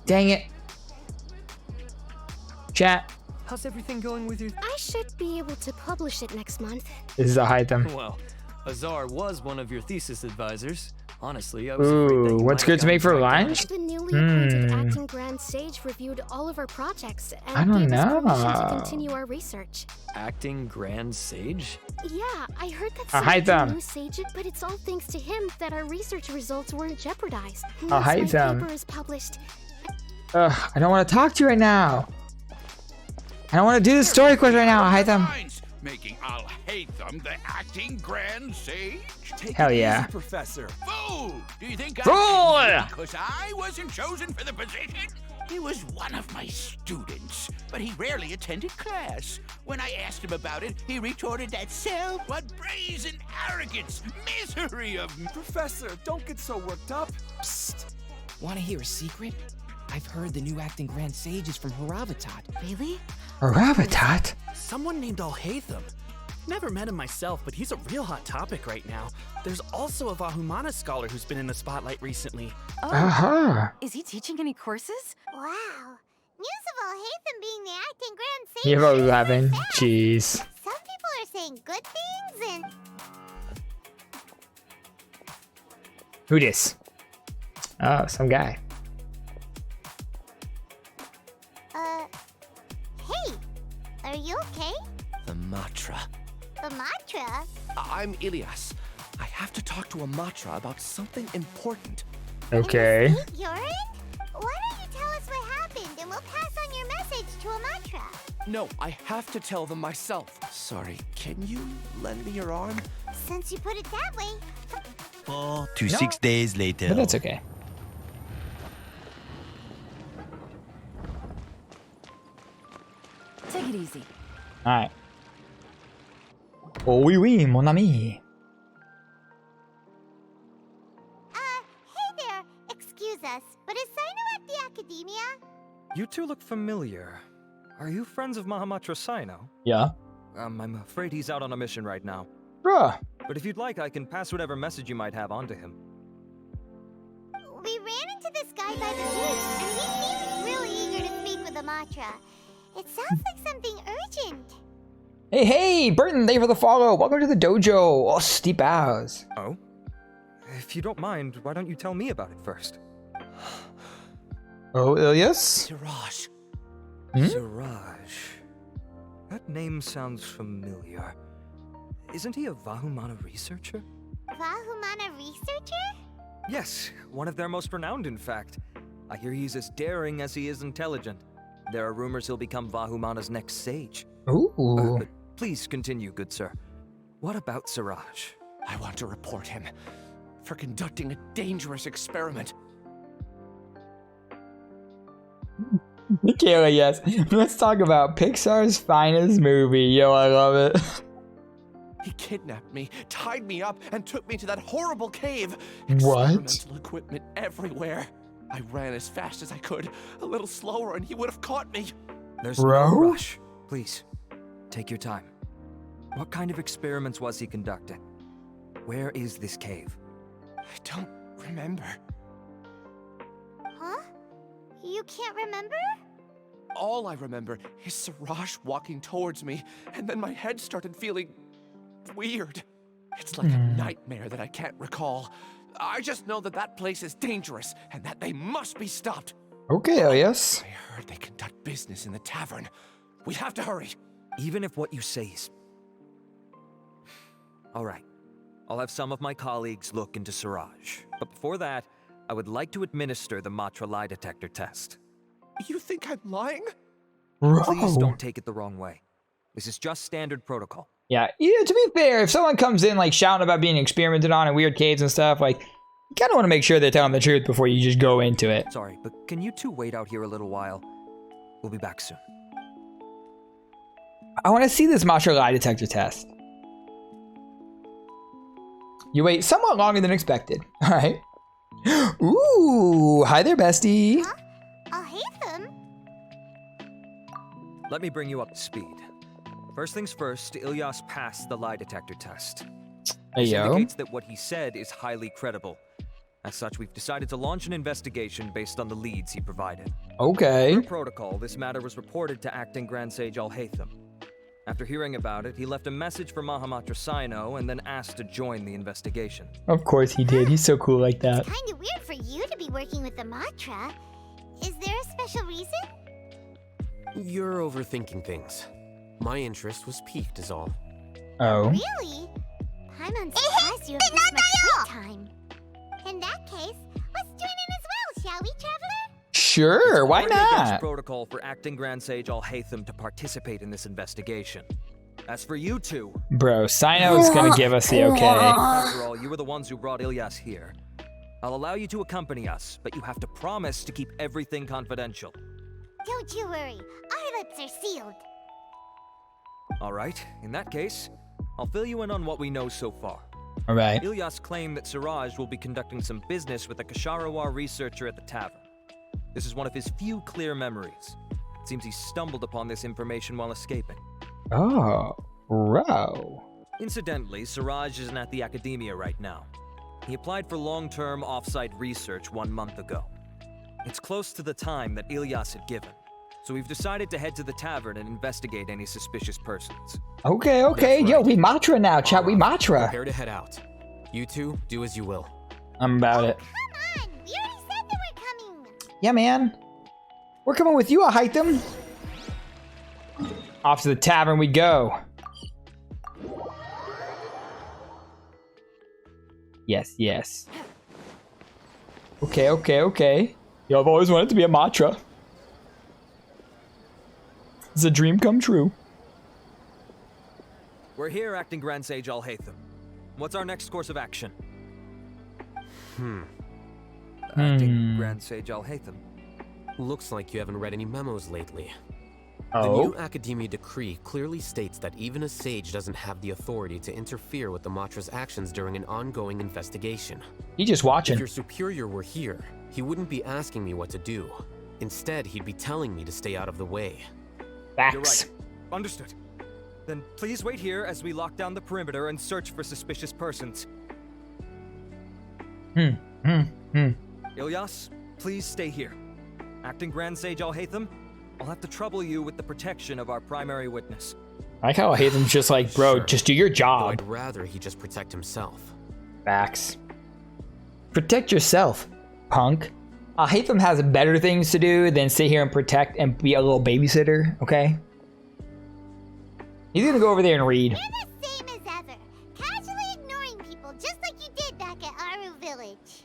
Dang it. Chat. How's everything going with your... I should be able to publish it next month. This is Alhaitham. Well, Azar was one of your thesis advisors. Honestly, I was afraid that you what's might good have to make for gotten dragged lunch? The newly appointed acting grand sage reviewed all of our projects and I don't gave us permission to know. continue our research. Acting Grand Sage? Yeah, I heard that Alhaitham. someone new sage it, but it's all thanks to him that our research results weren't jeopardized. Once my Alhaitham. paper is published, Ugh, I don't want to talk to you right now. I don't want to do the story quest right now, Alhaitham. Making Alhaitham the acting grand sage? Hell yeah. Professor. Fool! Do you think Fool! I because I wasn't chosen for the position? He was one of my students, but he rarely attended class. When I asked him about it, he retorted that what brazen arrogance, misery of... Professor, don't get so worked up. Psst. Want to hear a secret? I've heard the new acting Grand Sage is from Haravatat. really? Ravitat? Someone named Alhaitham. Never met him myself, but he's a real hot topic right now. There's also a Vahumana scholar who's been in the spotlight recently. Uh-huh. Is he teaching any courses? Wow. News of Alhaitham being the acting grand sage. You're is laughing. sad. Jeez. Some people are saying good things and... Who this? Oh, some guy. Hey, are you okay? The Matra. The mantra? I'm Ilias. I have to talk to a Matra about something important. Okay. You're in? Why don't you tell us what happened and we'll pass on your message to a mantra? No, I have to tell them myself. Sorry, can you lend me your arm? Since you put it that way. 4 to 6 days later. But that's okay. Take it easy. Alright. Oh oui oui, mon ami. Hey there. Excuse us, but is Sino at the academia? You two look familiar. Are you friends of Mahamatra Sino? Yeah. I'm afraid he's out on a mission right now. Bruh. But if you'd like, I can pass whatever message you might have on to him. We ran into this guy by the gate, and he seemed really eager to speak with the mantra. It sounds like something urgent. Hey, Burton, thank you for the follow. Welcome to the dojo. Oh, steep bows. Oh? If you don't mind, why don't you tell me about it first? Oh, Ilias? Siraj. Siraj. That name sounds familiar. Isn't he a Vahumana researcher? Vahumana researcher? Yes, one of their most renowned, in fact. I hear he's as daring as he is intelligent. There are rumors he'll become Vahumana's next sage. Ooh. But please continue, good sir. What about Siraj? I want to report him for conducting a dangerous experiment. Michaela, yes. Let's talk about Pixar's finest movie. Yo, I love it. He kidnapped me, tied me up, and took me to that horrible cave. What? Experimental equipment everywhere. I ran as fast as I could, a little slower, and he would have caught me. There's Bro? no rush. Please, take your time. What kind of experiments was he conducting? Where is this cave? I don't remember. Huh? You can't remember? All I remember is Siraj walking towards me, and then my head started feeling weird. It's like a nightmare that I can't recall. I just know that that place is dangerous, and that they must be stopped. Okay, Ilias. I heard they conduct business in the tavern. We have to hurry. Even if what you say is... All right. I'll have some of my colleagues look into Siraj. But before that, I would like to administer the Matra lie detector test. You think I'm lying? Please don't take it the wrong way. This is just standard protocol. Yeah, to be fair, if someone comes in like shouting about being experimented on in weird caves and stuff, like, you kind of want to make sure they're telling the truth before you just go into it. Sorry, but can you two wait out here a little while? We'll be back soon. I want to see this Matra lie detector test. You wait somewhat longer than expected. All right. Ooh, hi there, bestie. Huh? Alhaitham? Let me bring you up to speed. First things first, Ilias passed the lie detector test. Hey, This yo. indicates that what he said is highly credible. As such, we've decided to launch an investigation based on the leads he provided. Okay. Per protocol, this matter was reported to Acting Grand Sage Alhaitham. After hearing about it, he left a message for Mahamatra Sino and then asked to join the investigation. Of course he did. He's so cool like that. Kinda weird for you to be working with the Matra. Is there a special reason? You're overthinking things. My interest was piqued is all. Oh. Really? I'm surprised you have this much free time. In that case, let's join in as well, shall we, Traveler? Sure, why Against not? protocol for Acting Grand Sage Alhaitham to participate in this investigation. As for you two, Bro, Sino's gonna give us the okay. after all, you were the ones who brought Ilias here. I'll allow you to accompany us, but you have to promise to keep everything confidential. Don't you worry, our lips are sealed. All right, in that case, I'll fill you in on what we know so far. All right. Ilias claimed that Siraj will be conducting some business with a Kasharawar researcher at the tavern. This is one of his few clear memories. It seems he stumbled upon this information while escaping. Oh, bro. Incidentally, Siraj isn't at the academia right now. He applied for long-term off-site research 1 month ago. It's close to the time that Ilias had given, so we've decided to head to the tavern and investigate any suspicious persons. Okay, okay. That's Yo, right. we Matra now, chat. We Matra. Prepare to head out. You two, do as you will. I'm about it. Come on, we already said that we're coming. Yeah, man. We're coming with you, Alhaitham. Off to the tavern we go. Yes, yes. Okay, okay, okay. Yo, I've always wanted to be a Matra. It's a dream come true. We're here, Acting Grand Sage Alhaitham. What's our next course of action? Acting Grand Sage Alhaitham. Looks like you haven't read any memos lately. The Oh? new Academia decree clearly states that even a sage doesn't have the authority to interfere with the Matra's actions during an ongoing investigation. You just If watching. your superior were here, he wouldn't be asking me what to do. Instead, he'd be telling me to stay out of the way. You're Facts. right. Understood. Then please wait here as we lock down the perimeter and search for suspicious persons. Ilias, please stay here. Acting Grand Sage Alhaitham, I'll have to trouble you with the protection of our primary witness. I like how Alhaitham's just like, bro, Sure. just do your Though job. I'd rather he just protect himself. Facts. Protect yourself, punk. Alhaitham has better things to do than sit here and protect and be a little babysitter, okay? He's gonna go over there and read. You're the same as ever, casually ignoring people just like you did back at Aru Village.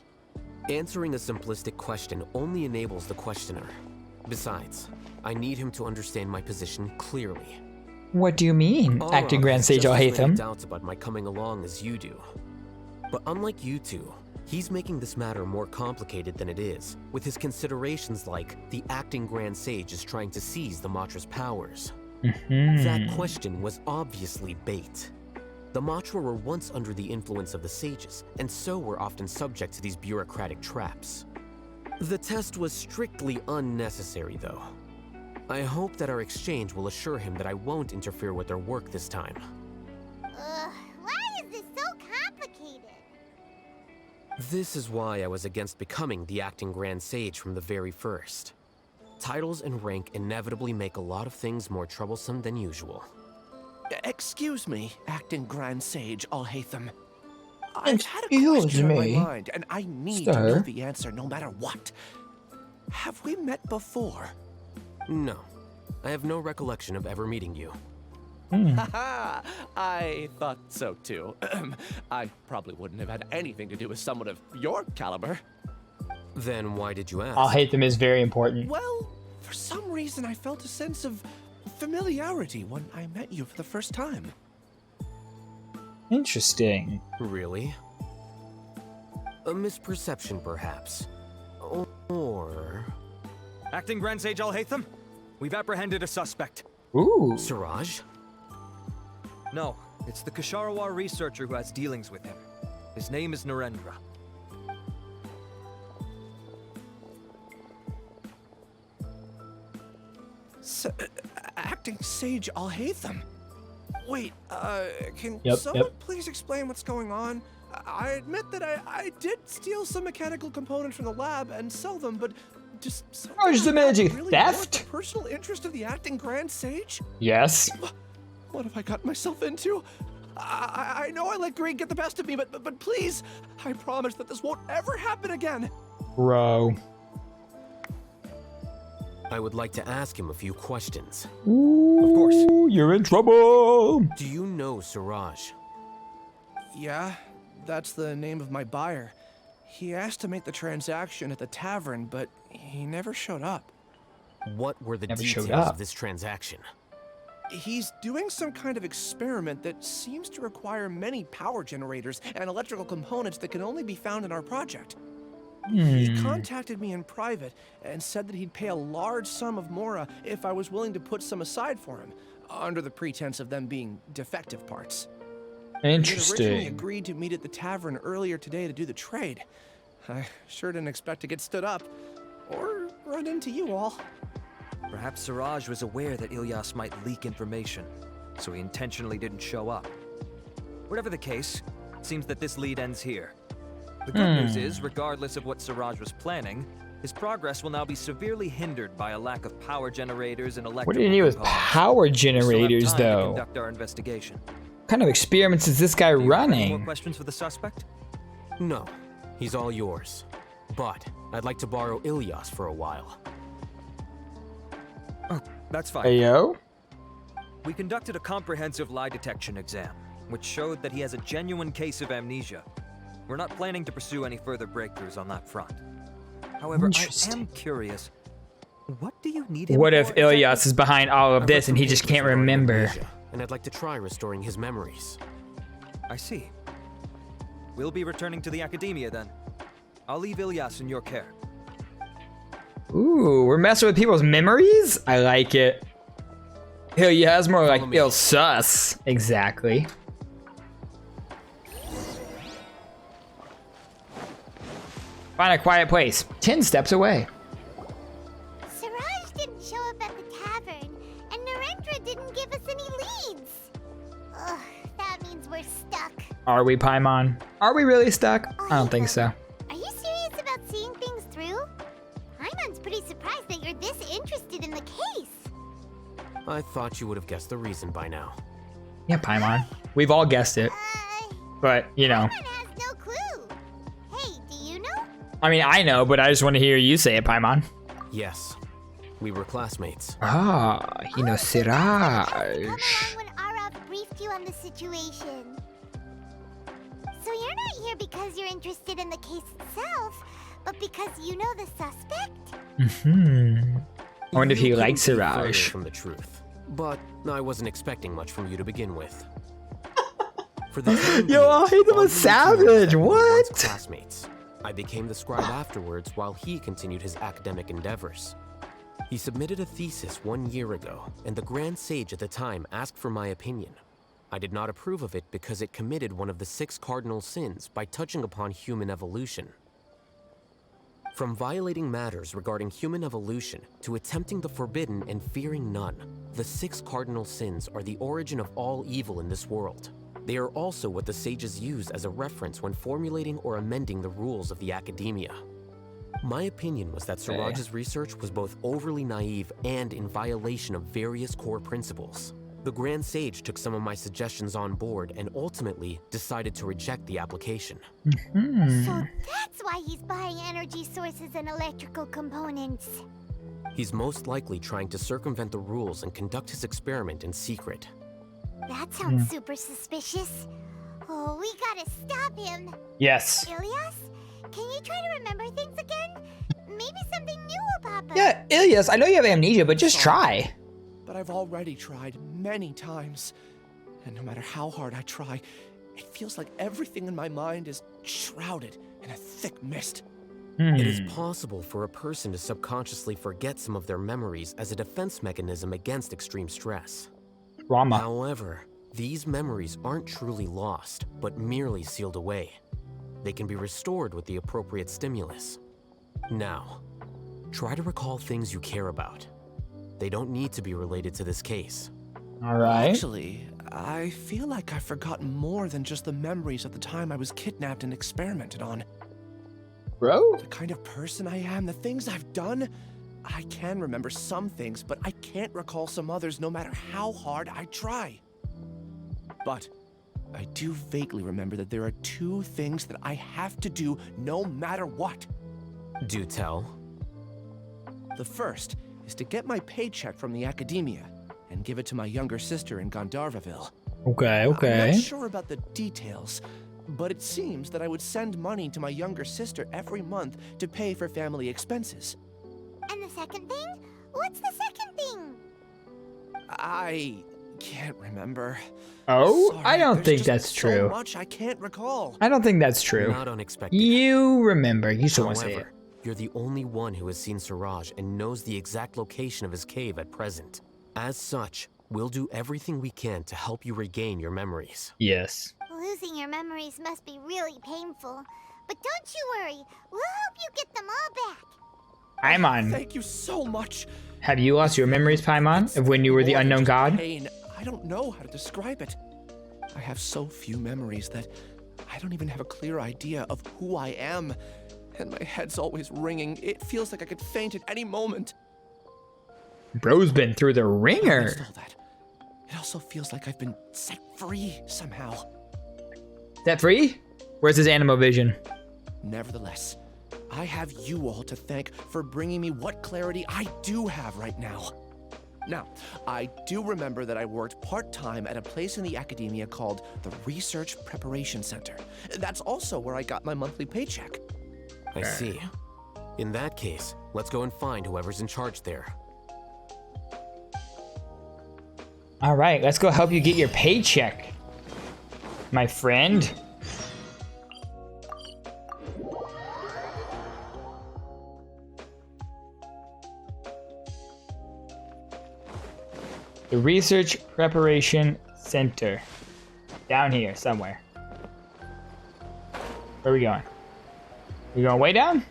Answering a simplistic question only enables the questioner. Besides, I need him to understand my position clearly. What do you mean, Acting Aura Grand has Sage just as many Alhaitham? doubts about my coming along as you do. But unlike you two, he's making this matter more complicated than it is, with his considerations like the Acting Grand Sage is trying to seize the Matra's powers. That question was obviously bait. The Matra were once under the influence of the sages, and so were often subject to these bureaucratic traps. The test was strictly unnecessary, though. I hope that our exchange will assure him that I won't interfere with their work this time. Why is this so complicated? This is why I was against becoming the Acting Grand Sage from the very first. Titles and rank inevitably make a lot of things more troublesome than usual. Excuse me, Acting Grand Sage Alhaitham. I've had a Excuse question on my me, mind, and I need to know sir. the answer no matter what. Have we met before? No, I have no recollection of ever meeting you. Haha, I thought so too. I probably wouldn't have had anything to do with someone of your caliber. Then why did you ask? Alhaitham is very important. Well, for some reason I felt a sense of familiarity when I met you for the first time. Interesting. Really? A misperception, perhaps. Or... Acting Grand Sage Alhaitham, we've apprehended a suspect. Ooh. Siraj? No, it's the Kasharawar researcher who has dealings with him. His name is Narendra. Acting Sage Alhaitham. Wait, can Yep, someone yep. please explain what's going on? I admit that I did steal some mechanical components from the lab and sell them, but just Oh, just imagine really theft? worth the personal interest of the acting Grand Sage? Yes. What have I gotten myself into? I know I let greed get the best of me, but please, I promise that this won't ever happen again. Bro. I would like to ask him a few questions. Ooh, Of course. You're in trouble. Do you know Siraj? Yeah, that's the name of my buyer. He asked to make the transaction at the tavern, but he never showed up. What were the Never showed details up. of this transaction? He's doing some kind of experiment that seems to require many power generators and electrical components that can only be found in our project. He contacted me in private and said that he'd pay a large sum of Mora if I was willing to put some aside for him, under the pretense of them being defective parts. He had originally Interesting. agreed to meet at the tavern earlier today to do the trade. I sure didn't expect to get stood up, or run into you all. Perhaps Siraj was aware that Ilias might leak information, so he intentionally didn't show up. Whatever the case, it seems that this lead ends here. The good news is, regardless of what Siraj was planning, his progress will now be severely hindered by a lack of power generators and electrical What do you need with components. power We still have generators, time to though? conduct our investigation. What kind of experiments is this guy Do you have any more running? questions for the suspect? No, he's all yours. But I'd like to borrow Ilias for a while. Oh, that's fine. Hey, yo. We conducted a comprehensive lie detection exam, which showed that he has a genuine case of amnesia. We're not planning to pursue any further breakthroughs on that front. However, I Interesting. am curious. What do you need him What for if Ilias is behind all of I've this read and he some just papers can't regarding remember? amnesia, and I'd like to try restoring his memories. I see. We'll be returning to the academia then. I'll leave Ilias in your care. Ooh, we're messing with people's memories? I like it. Ilias more like Follow me. ill sus. Exactly. Find a quiet place. 10 steps away. Siraj didn't show up at the tavern, and Narendra didn't give us any leads. Ugh, that means we're stuck. Are we, Paimon? Are we really stuck? I don't think so. Are you serious about seeing things through? Paimon's pretty surprised that you're this interested in the case. I thought you would have guessed the reason by now. Yeah, Paimon. We've all guessed it. But, you know. Paimon has no clue. Hey, do you know? I mean, I know, but I just want to hear you say it, Paimon. Yes, we were classmates. Ah, he knows Come Siraj. along when Arav briefed you on the situation. So you're not here because you're interested in the case itself, but because you know the suspect? I wonder if he You likes couldn't be further Siraj. from the truth, but I wasn't expecting much from you to begin with. For the time Yo, being, Alhaitham all was you need to know is savage, that we were once what? classmates. I became the scribe afterwards while he continued his academic endeavors. He submitted a thesis 1 year ago, and the Grand Sage at the time asked for my opinion. I did not approve of it because it committed one of the 6 cardinal sins by touching upon human evolution. From violating matters regarding human evolution to attempting the forbidden and fearing none, the 6 cardinal sins are the origin of all evil in this world. They are also what the sages use as a reference when formulating or amending the rules of the academia. My opinion was that Siraj's research was both overly naive and in violation of various core principles. The Grand Sage took some of my suggestions on board and ultimately decided to reject the application. So that's why he's buying energy sources and electrical components. He's most likely trying to circumvent the rules and conduct his experiment in secret. That sounds super suspicious. Oh, we gotta stop him. Yes. Ilias, can you try to remember things again? Maybe something new will pop up. Yeah, Ilias, I know you have amnesia, but just try. But I've already tried many times. And no matter how hard I try, it feels like everything in my mind is shrouded in a thick mist. It is possible for a person to subconsciously forget some of their memories as a defense mechanism against extreme stress. Drama. However, these memories aren't truly lost, but merely sealed away. They can be restored with the appropriate stimulus. Now, try to recall things you care about. They don't need to be related to this case. All right. Actually, I feel like I've forgotten more than just the memories of the time I was kidnapped and experimented on. Bro? The kind of person I am, the things I've done, I can remember some things, but I can't recall some others no matter how hard I try. But I do vaguely remember that there are 2 things that I have to do no matter what. Do tell. The first is to get my paycheck from the academia and give it to my younger sister in Gandharvaville. Okay, I'm okay. not sure about the details, but it seems that I would send money to my younger sister every month to pay for family expenses. And the second thing? What's the second thing? I can't remember. Oh? Sorry, I don't there's think just that's true. So much I can't recall. I don't think that's true. Not unexpected. You remember. You still want to say it. However, you're the only one who has seen Siraj and knows the exact location of his cave at present. As such, we'll do everything we can to help you regain your memories. Yes. Losing your memories must be really painful. But don't you worry, we'll help you get them all back. Paimon. Thank you so much. Have you lost your memories, Paimon, of when you were the More than unknown just god? pain. I don't know how to describe it. I have so few memories that I don't even have a clear idea of who I am. And my head's always ringing. It feels like I could faint at any moment. Bro's been through the ringer. Amidst all that, it also feels like I've been set free somehow. Set free? Where's his animal vision? Nevertheless, I have you all to thank for bringing me what clarity I do have right now. Now, I do remember that I worked part-time at a place in the academia called the Research Preparation Center. That's also where I got my monthly paycheck. I see. In that case, let's go and find whoever's in charge there. All right, let's go help you get your paycheck, my friend. The Research Preparation Center. Down here, somewhere. Where are we going? We going way down?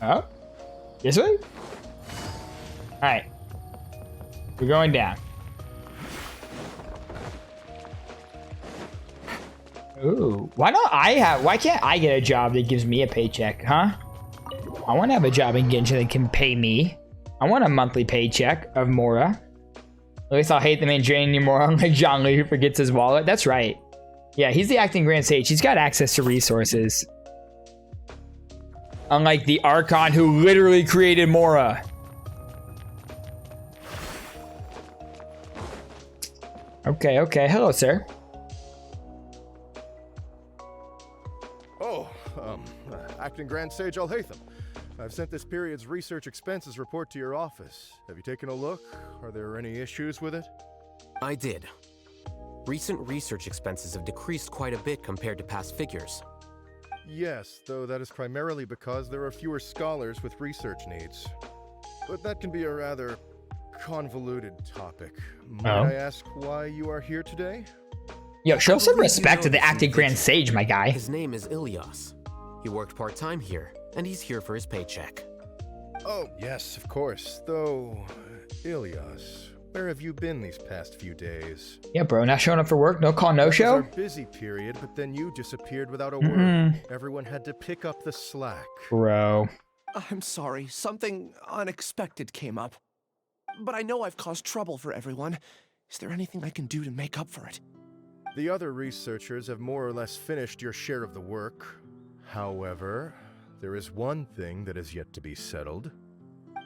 Oh? This way? Alright. We're going down. Ooh. Why can't I get a job that gives me a paycheck, huh? I want to have a job in Genshin that can pay me. I want a monthly paycheck of Mora. At least I'll hate the main draining Mora, unlike John Lee who forgets his wallet. That's right. Yeah, he's the acting Grand Sage. He's got access to resources. Unlike the Archon who literally created Mora. Okay, okay. Hello, sir. Oh, Acting Grand Sage Alhaitham. I've sent this period's research expenses report to your office. Have you taken a look? Are there any issues with it? I did. Recent research expenses have decreased quite a bit compared to past figures. Yes, though that is primarily because there are fewer scholars with research needs. But that can be a rather convoluted topic. Might I ask why you are here today? Yo, show some respect to the acting Grand Sage, my guy. His name is Ilias. He worked part-time here, and he's here for his paycheck. Oh, yes, of course. Though, Ilias, where have you been these past few days? Yeah, bro, not showing up for work? No call, no show? It was our busy period, but then you disappeared without a word. Everyone had to pick up the slack. Bro. I'm sorry, something unexpected came up. But I know I've caused trouble for everyone. Is there anything I can do to make up for it? The other researchers have more or less finished your share of the work. However, there is one thing that is yet to be settled.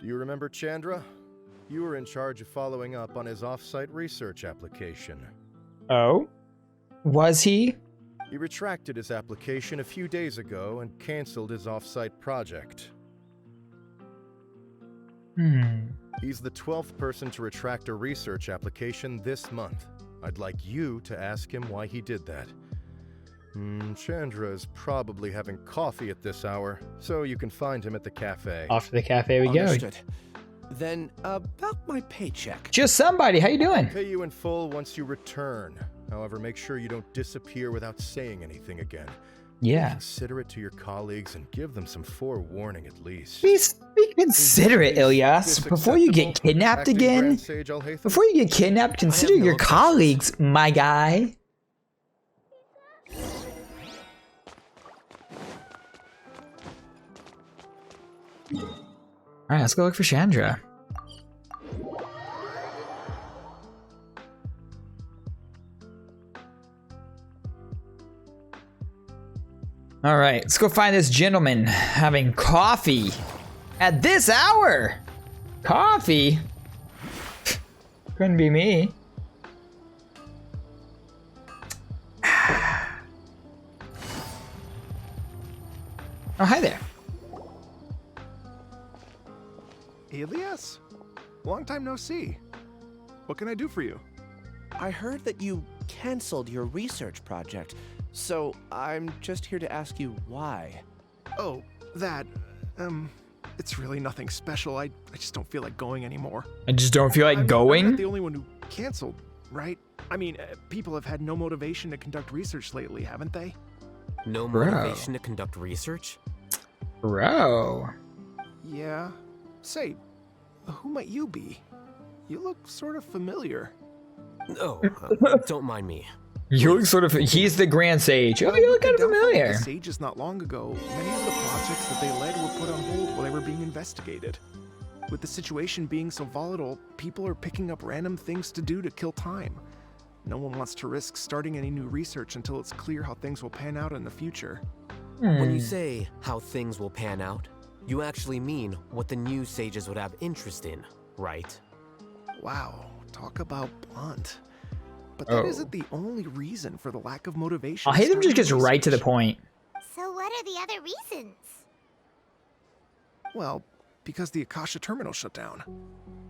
Do you remember Chandra? You were in charge of following up on his off-site research application. Oh? Was he? He retracted his application a few days ago and canceled his off-site project. He's the 12th person to retract a research application this month. I'd like you to ask him why he did that. Chandra is probably having coffee at this hour, so you can find him at the cafe. Off to the cafe we Understood. go. Then, about my paycheck. Just somebody, how you doing? I'll pay you in full once you return. However, make sure you don't disappear without saying anything again. Yeah. Consider it to your colleagues and give them some forewarning at least. Be considerate, Ilias. Before you get kidnapped again, before you get kidnapped, consider your colleagues, my guy. Alright, let's go look for Chandra. Alright, let's go find this gentleman having coffee at this hour. Coffee? Couldn't be me. Oh, hi there. Ilias? Long time no see. What can I do for you? I heard that you canceled your research project, so I'm just here to ask you why. Oh, that, it's really nothing special. I just don't feel like going anymore. I just don't feel like going? I'm not the only one who canceled, right? I mean, people have had no motivation to conduct research lately, haven't they? No motivation to conduct research? Bro. Yeah. Say, who might you be? You look sort of familiar. Oh, don't mind me. You look sort of. He's the Grand Sage. Oh, you look kind of familiar. The sages not long ago, many of the projects that they led were put on hold while they were being investigated. With the situation being so volatile, people are picking up random things to do to kill time. No one wants to risk starting any new research until it's clear how things will pan out in the future. When you say how things will pan out, you actually mean what the new sages would have interest in, right? Wow, talk about blunt. But that isn't the only reason for the lack of motivation. Alhaitham just gets right to the point. So what are the other reasons? Well, because the Akasha terminal shut down.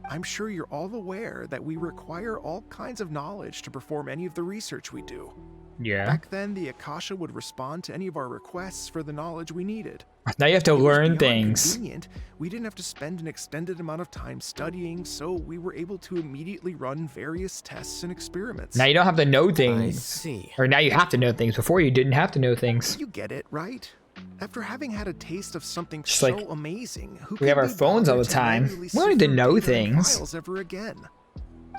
I'm sure you're all aware that we require all kinds of knowledge to perform any of the research we do. Yeah. Back then, the Akasha would respond to any of our requests for the knowledge we needed. Now you have to learn things. We didn't have to spend an extended amount of time studying, so we were able to immediately run various tests and experiments. Now you don't have to know things. I see. Or now you have to know things. Before you didn't have to know things. You get it, right? After having had a taste of something just so like, amazing, we have our phones all the time. We don't need to know things. Ever again.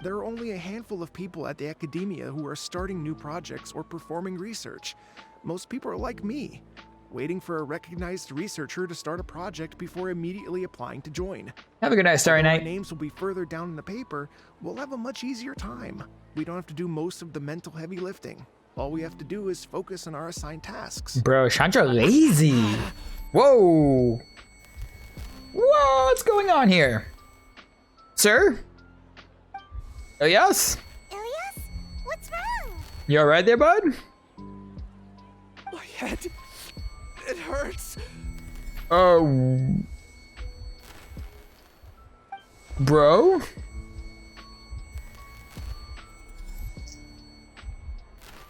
There are only a handful of people at the academia who are starting new projects or performing research. Most people are like me, waiting for a recognized researcher to start a project before immediately applying to join. Have a good night, Starry Night. Our names will be further down in the paper. We'll have a much easier time. We don't have to do most of the mental heavy lifting. All we have to do is focus on our assigned tasks. Bro, Chandra lazy. Whoa. What's going on here? Sir? Ilias? Ilias? What's wrong? You alright there, bud? My head, it hurts. Oh. Bro?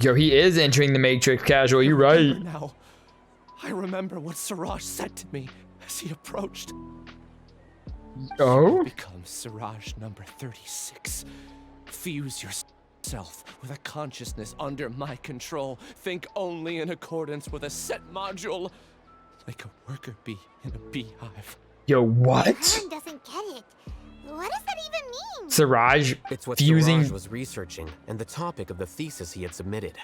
Yo, he is entering the Matrix casual, you're right. Now, I remember what Siraj said to me as he approached. Oh? You become Siraj number 36. Fuse yourself with a consciousness under my control. Think only in accordance with a set module, like a worker bee in a beehive. Yo, what? Khan doesn't get it. What does that even mean? Siraj It's what fusing. Siraj was researching and the topic of the thesis he had submitted.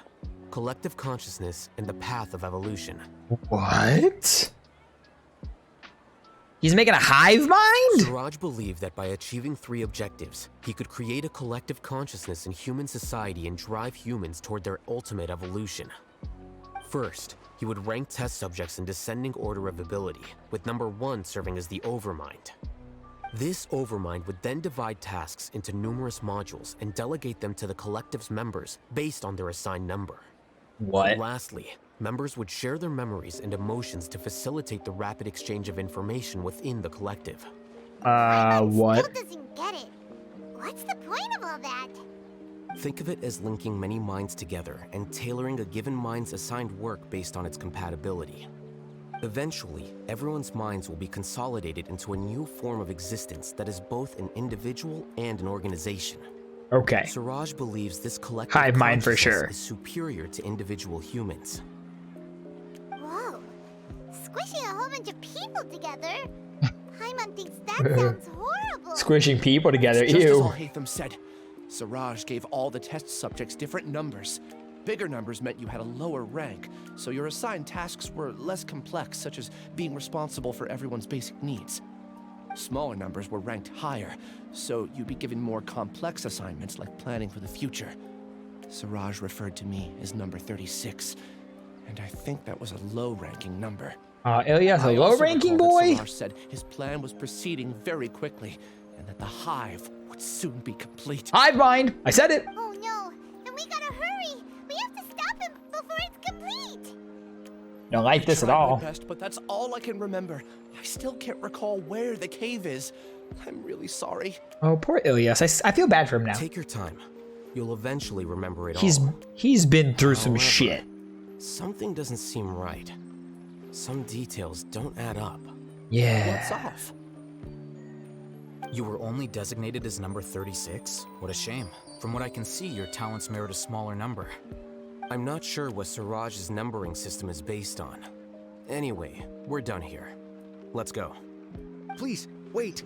Collective consciousness and the path of evolution. What? He's making a hive mind? Siraj believed that by achieving 3 objectives, he could create a collective consciousness in human society and drive humans toward their ultimate evolution. First, he would rank test subjects in descending order of ability, with number 1 serving as the overmind. This overmind would then divide tasks into numerous modules and delegate them to the collective's members based on their assigned number. What? Lastly, members would share their memories and emotions to facilitate the rapid exchange of information within the collective. What? Still doesn't get it. What's the point of all that? Think of it as linking many minds together and tailoring a given mind's assigned work based on its compatibility. Eventually, everyone's minds will be consolidated into a new form of existence that is both an individual and an organization. Okay. Siraj believes this collective hive mind for sure is superior to individual humans. squishing a whole bunch of people together. Paimon thinks that sounds horrible. Squishing people together, Just as ew. Alhaitham said, Siraj gave all the test subjects different numbers. Bigger numbers meant you had a lower rank, so your assigned tasks were less complex, such as being responsible for everyone's basic needs. Smaller numbers were ranked higher, so you'd be given more complex assignments like planning for the future. Siraj referred to me as number 36, and I think that was a low-ranking number. Ilias, a low-ranking boy? Siraj said his plan was proceeding very quickly, and that the hive would soon be complete. Hive mind! I said it! Oh no, then we gotta hurry. We have to stop him before it's complete. Don't like this at all. My best, but that's all I can remember. I still can't recall where the cave is. I'm really sorry. Oh, poor Ilias. I feel bad for him now. Take your time. You'll eventually remember it all. He's been through some However, shit. Something doesn't seem right. Some details don't add up. Yeah. What's off? You were only designated as number 36? What a shame. From what I can see, your talents merit a smaller number. I'm not sure what Siraj's numbering system is based on. Anyway, we're done here. Let's go. Please, wait.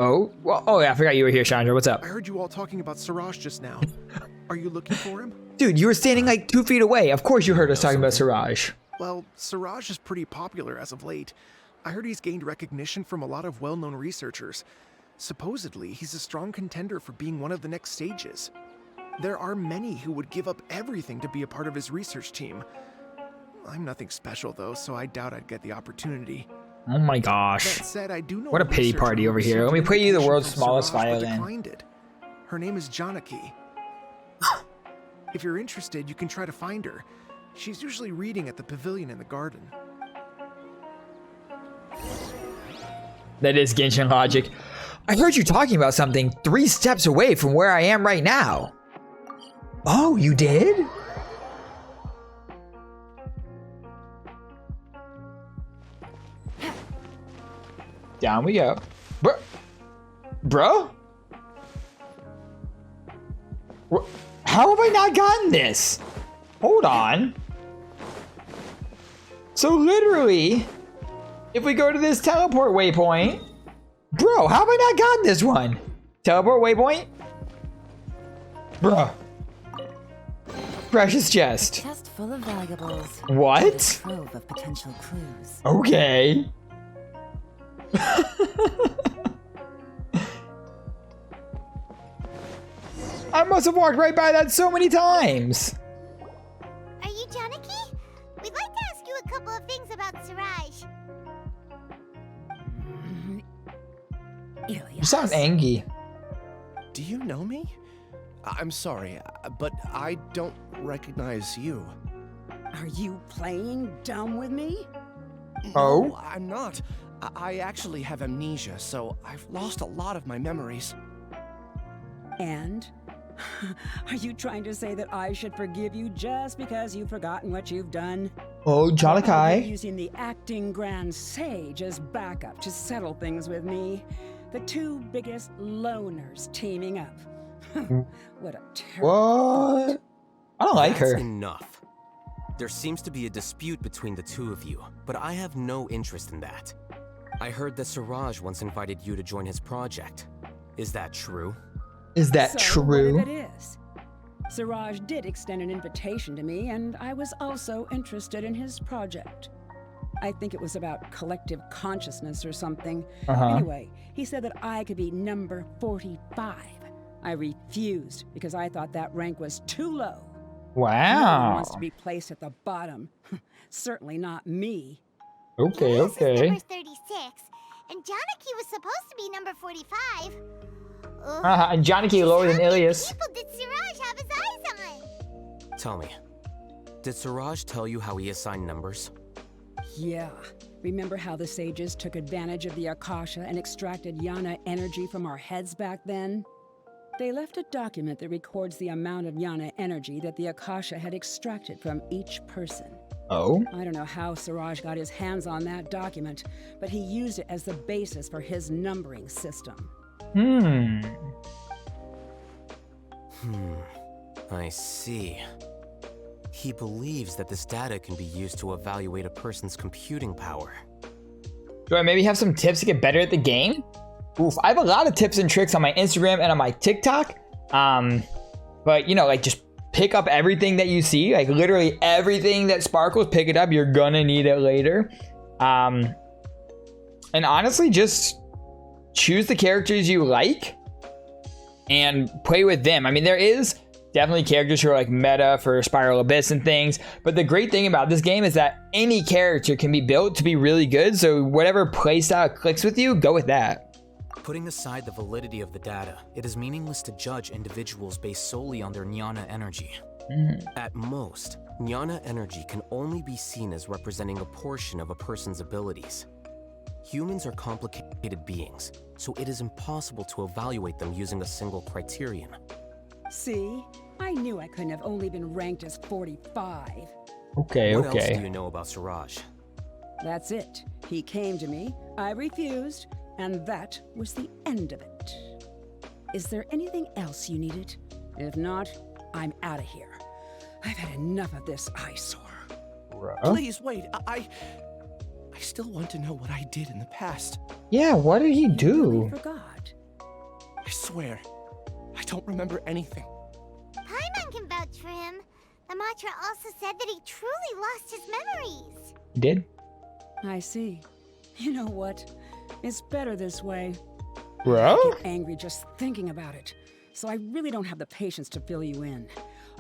Oh, well, oh yeah, I forgot you were here, Chandra. What's up? I heard you all talking about Siraj just now. Are you looking for him? Dude, you were standing like 2 feet away. Of course you heard us talking about Siraj. Well, Siraj is pretty popular as of late. I heard he's gained recognition from a lot of well-known researchers. Supposedly, he's a strong contender for being one of the next sages. There are many who would give up everything to be a part of his research team. I'm nothing special though, so I doubt I'd get the opportunity. Oh my gosh. That said, I do know what a pity party over here. Let me play you the world's smallest violin. Her name is Janaki. If you're interested, you can try to find her. She's usually reading at the pavilion in the garden. That is Genshin logic. I heard you talking about something 3 steps away from where I am right now. Oh, you did? Down we go. Bro? How have I not gotten this? Hold on. So literally, if we go to this teleport waypoint, bro, how have I not gotten this one? Teleport waypoint? Bro. Precious chest. Chest full of valuables. What? A trove of potential clues. Okay. I must have walked right by that so many times. Are you Janaki? We'd like to ask you a couple of things about Siraj. You sound angry. Do you know me? I'm sorry, but I don't recognize you. Are you playing dumb with me? Oh? No, I'm not. I actually have amnesia, so I've lost a lot of my memories. And? Are you trying to say that I should forgive you just because you've forgotten what you've done? Oh, Jalakai. Using the acting grand sage as backup to settle things with me. The 2 biggest loners teaming up. What a terrible... What? I don't like her. That's enough. There seems to be a dispute between the 2 of you, but I have no interest in that. I heard that Siraj once invited you to join his project. Is that true? Is that true? What if it is? Siraj did extend an invitation to me, and I was also interested in his project. I think it was about collective consciousness or something. Anyway, he said that I could be number 45. I refused because I thought that rank was too low. Wow. No one wants to be placed at the bottom. Certainly not me. Okay, Ilias okay. is number 36, and Janaki was supposed to be number 45. And Janaki lower than Ilias. How many people did Siraj have his eyes on? Tell me, did Siraj tell you how he assigned numbers? Yeah. Remember how the sages took advantage of the Akasha and extracted Yana energy from our heads back then? They left a document that records the amount of Yana energy that the Akasha had extracted from each person. Oh? I don't know how Siraj got his hands on that document, but he used it as the basis for his numbering system. I see. He believes that this data can be used to evaluate a person's computing power. Do I maybe have some tips to get better at the game? Oof, I have a lot of tips and tricks on my Instagram and on my TikTok. But you know, like just pick up everything that you see, like literally everything that sparkles, pick it up. You're gonna need it later. And honestly, just choose the characters you like and play with them. I mean, there is definitely characters who are like meta for Spiral Abyss and things, but the great thing about this game is that any character can be built to be really good, so whatever playstyle clicks with you, go with that. Putting aside the validity of the data, it is meaningless to judge individuals based solely on their jnana energy. At most, jnana energy can only be seen as representing a portion of a person's abilities. Humans are complicated beings, so it is impossible to evaluate them using a single criterion. See? I knew I couldn't have only been ranked as 45. Okay, What okay. else do you know about Siraj? That's it. He came to me, I refused, and that was the end of it. Is there anything else you needed? If not, I'm out of here. I've had enough of this eyesore. Please wait. I still want to know what I did in the past. Yeah, what did he do? I forgot. I swear, I don't remember anything. Paimon can vouch for him. The mantra also said that he truly lost his memories. He did? I see. You know what? It's better this way. Bro? I get angry just thinking about it, so I really don't have the patience to fill you in.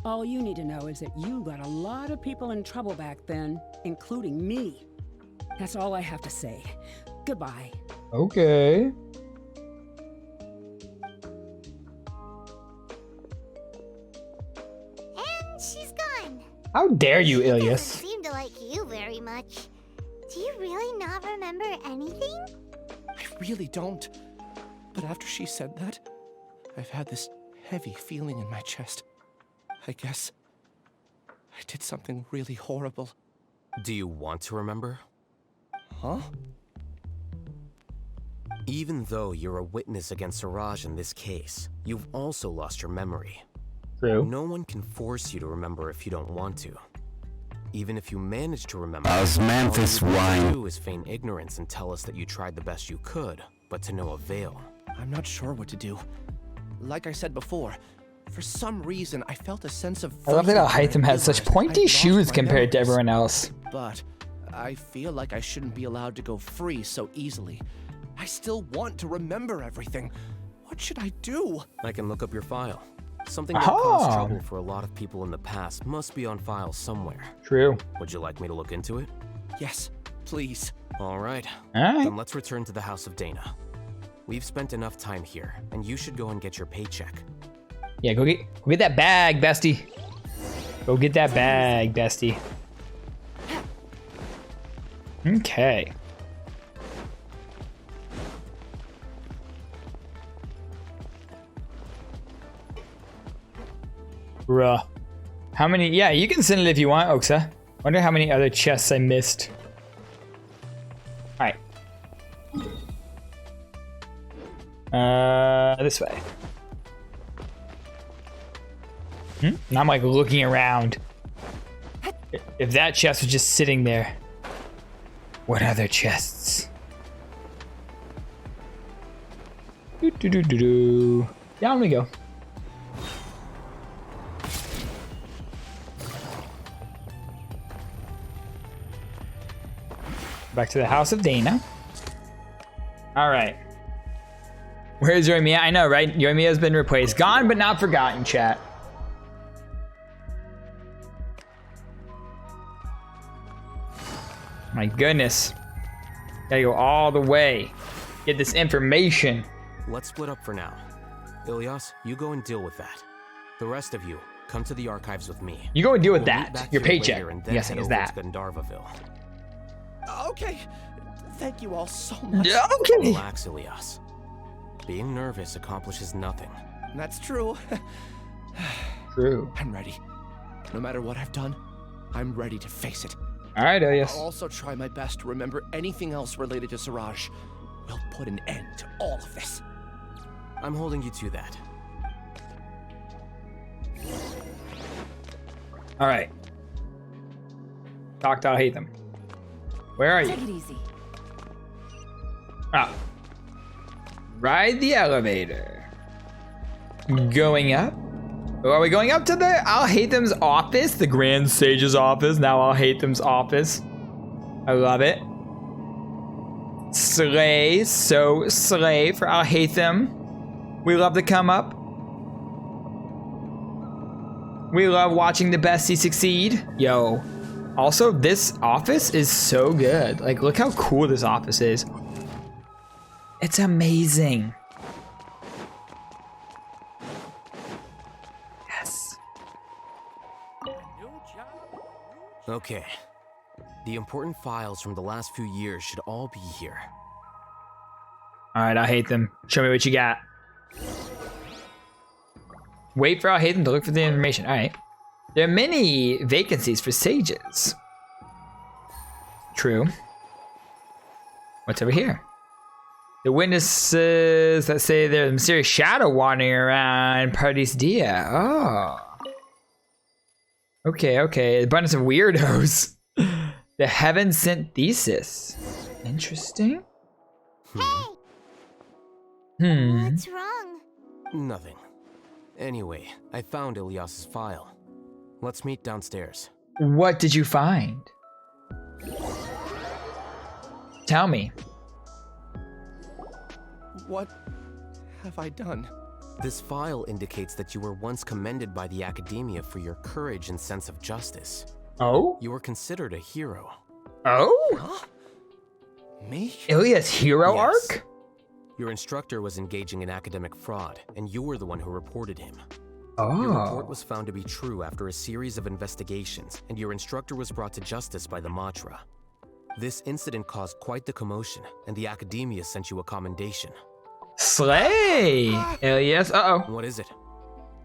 All you need to know is that you got a lot of people in trouble back then, including me. That's all I have to say. Goodbye. Okay. And she's gone. How dare you, She Ilias? doesn't seem to like you very much. Do you really not remember anything? I really don't. But after she said that, I've had this heavy feeling in my chest. I guess I did something really horrible. Do you want to remember? Huh? Even though you're a witness against Siraj in this case, you've also lost your memory. True. No one can force you to remember if you don't want to. Even if you manage to remember, Osmanthus all you have to wine. do is feign ignorance and tell us that you tried the best you could, but to no avail. I'm not sure what to do. Like I said before, for some reason I felt a sense of I love that freedom when Alhaitham I has such realized pointy I'd lost shoes my compared to memories. everyone else. But I feel like I shouldn't be allowed to go free so easily. I still want to remember everything. What should I do? I can look up your file. Something that Aha! caused trouble for a lot of people in the past must be on file somewhere. True. Would you like me to look into it? Yes, please. All right. Alright. Then let's return to the House of Dana. We've spent enough time here, and you should go and get your paycheck. Yeah, go get that bag, bestie. Go get that bag, bestie. Okay. Bruh. How many? Yeah, you can send it if you want, Oxa. Wonder how many other chests I missed. Alright. This way. Now I'm like looking around. If that chest was just sitting there. What other chests? Do. Down we go. Back to the House of Dana. Alright. Where's Yoimiya? I know, right? Yoimiya's been replaced. Gone but not forgotten, chat. My goodness. Gotta go all the way. Get this information. Let's split up for now. Ilias, you go and deal with that. The rest of you, come to the archives with me. You go and deal with We'll meet that. back Your here paycheck. later and then Yes, head is over that. to Gandharvaville. Okay. Thank you all so much. Yeah, okay. Relax, Ilias. Being nervous accomplishes nothing. That's true. True. I'm ready. No matter what I've done, I'm ready to face it. Alright, Ilias. I'll also try my best to remember anything else related to Siraj. We'll put an end to all of this. I'm holding you to that. Alright. Talk to Alhaitham. Where are you? Take it easy. Ah. Ride the elevator. Going up? Are we going up to the Alhaitham's office? The Grand Sage's office. Now Alhaitham's office. I love it. Slay. So slay for Alhaitham. We love to come up. We love watching the bestie succeed. Yo. Also, this office is so good. Like, look how cool this office is. It's amazing. Yes. Okay. The important files from the last few years should all be here. All right, Alhaitham. Show me what you got. Wait for Alhaitham to look for the information. All right. There are many vacancies for sages. True. What's over here? The witnesses that say there's a mysterious shadow wandering around Paradis Dia. Oh. Okay, okay. Abundance of weirdos. The heaven sent thesis. Interesting. What's wrong? Nothing. Anyway, I found Ilias's file. Let's meet downstairs. What did you find? Tell me. What have I done? This file indicates that you were once commended by the academia for your courage and sense of justice. Oh? You were considered a hero. Oh? Huh? Me? Ilias' hero arc? Your instructor was engaging in academic fraud, and you were the one who reported him. Oh. Your report was found to be true after a series of investigations, and your instructor was brought to justice by the Matra. This incident caused quite the commotion, and the academia sent you a commendation. Slay! Ilias, uh-oh. What is it?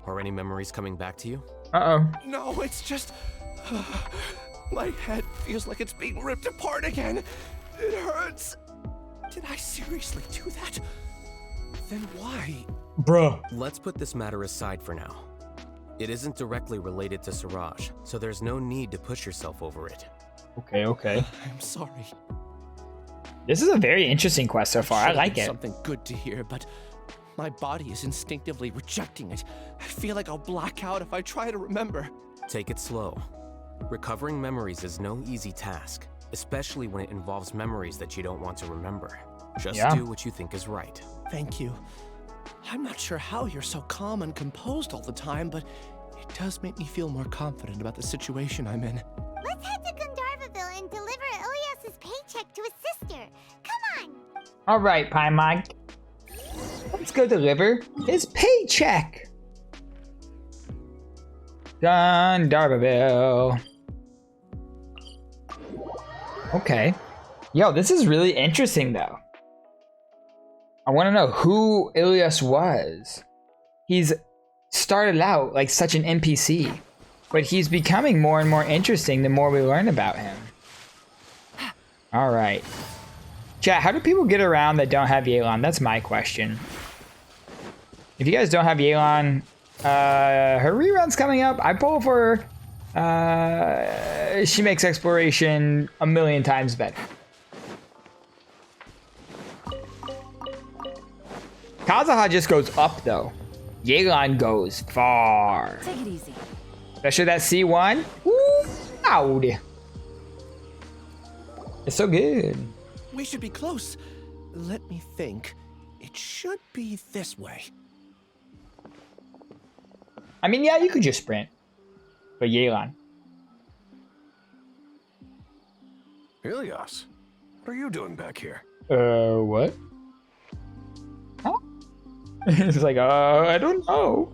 Are any memories coming back to you? Uh-oh. No, it's just... my head feels like it's being ripped apart again. It hurts. Did I seriously do that? Then why? Bruh. Let's put this matter aside for now. It isn't directly related to Siraj, so there's no need to push yourself over it. Okay, okay. I'm sorry. This is a very interesting quest so far. I like it. Something good to hear, but my body is instinctively rejecting it. I feel like I'll black out if I try to remember. Take it slow. Recovering memories is no easy task, especially when it involves memories that you don't want to remember. Just do what you think is right. Thank you. I'm not sure how you're so calm and composed all the time, but it does make me feel more confident about the situation I'm in. Let's head to Gandharvaville and deliver Ilias's paycheck to his sister. Come on. All right, Paimon. Let's go deliver his paycheck. Gandharvaville. Okay. Yo, this is really interesting, though. I want to know who Ilias was. He's started out like such an NPC, but he's becoming more and more interesting the more we learn about him. All right. Chat, how do people get around that don't have Yelan? That's my question. If you guys don't have Yelan, her rerun's coming up. I pull for her. She makes exploration a million times better. Kazuha just goes up though. Yelan goes far. Take it easy. Especially that C1. Woo! Loud. It's so good. We should be close. Let me think. It should be this way. I mean, yeah, you could just sprint. But Yelan. Ilias, what are you doing back here? What? Huh? It's like, I don't know.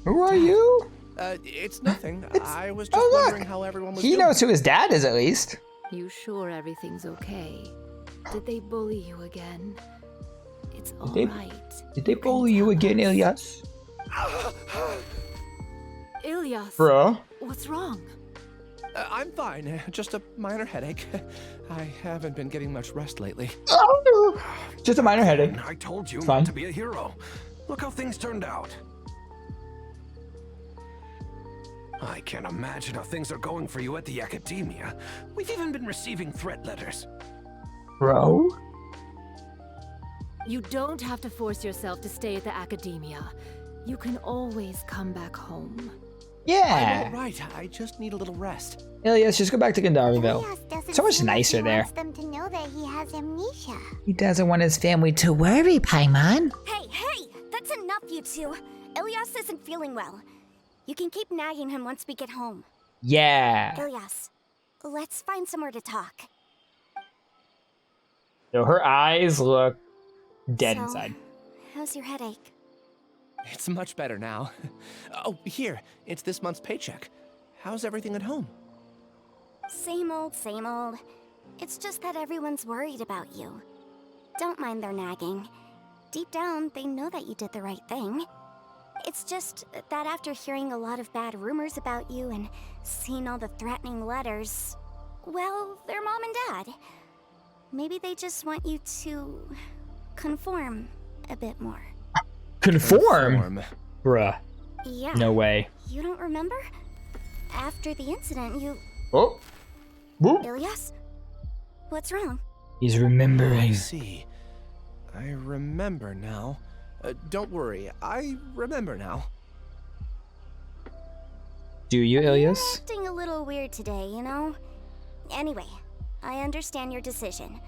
Who are you? It's nothing. I was just wondering how everyone was He doing. knows who his dad is, at least. You sure everything's okay? Did they bully you again? It's all right. Did they bully you again, Ilias? Ilias. Bruh. What's wrong? I'm fine. Just a minor headache. I haven't been getting much rest lately. Oh, just a minor headache. I told you Fine. not to be a hero. Look how things turned out. I can't imagine how things are going for you at the academia. We've even been receiving threat letters. Bro? You don't have to force yourself to stay at the academia. You can always come back home. Yeah. I'm all right. I just need a little rest. Ilias, just go back to Gandharville. So much nicer He there. wants them to know that he has amnesia. He doesn't want his family to worry, Paimon. Hey, that's enough, you two. Ilias isn't feeling well. You can keep nagging him once we get home. Yeah. Ilias, let's find somewhere to talk. So her eyes look dead So, inside. How's your headache? It's much better now. Oh, here. It's this month's paycheck. How's everything at home? Same old, same old. It's just that everyone's worried about you. Don't mind their nagging. Deep down, they know that you did the right thing. It's just that after hearing a lot of bad rumors about you and seeing all the threatening letters, well, they're mom and dad. Maybe they just want you to conform a bit more. Conform? Bruh. Yeah. No way. You don't remember? After the incident, you... Oh. Whoop. Ilias? What's wrong? He's remembering. I see. I remember now. Don't worry, I remember now. Do you, Ilias? Acting a little weird today, you know? Anyway, I understand your decision.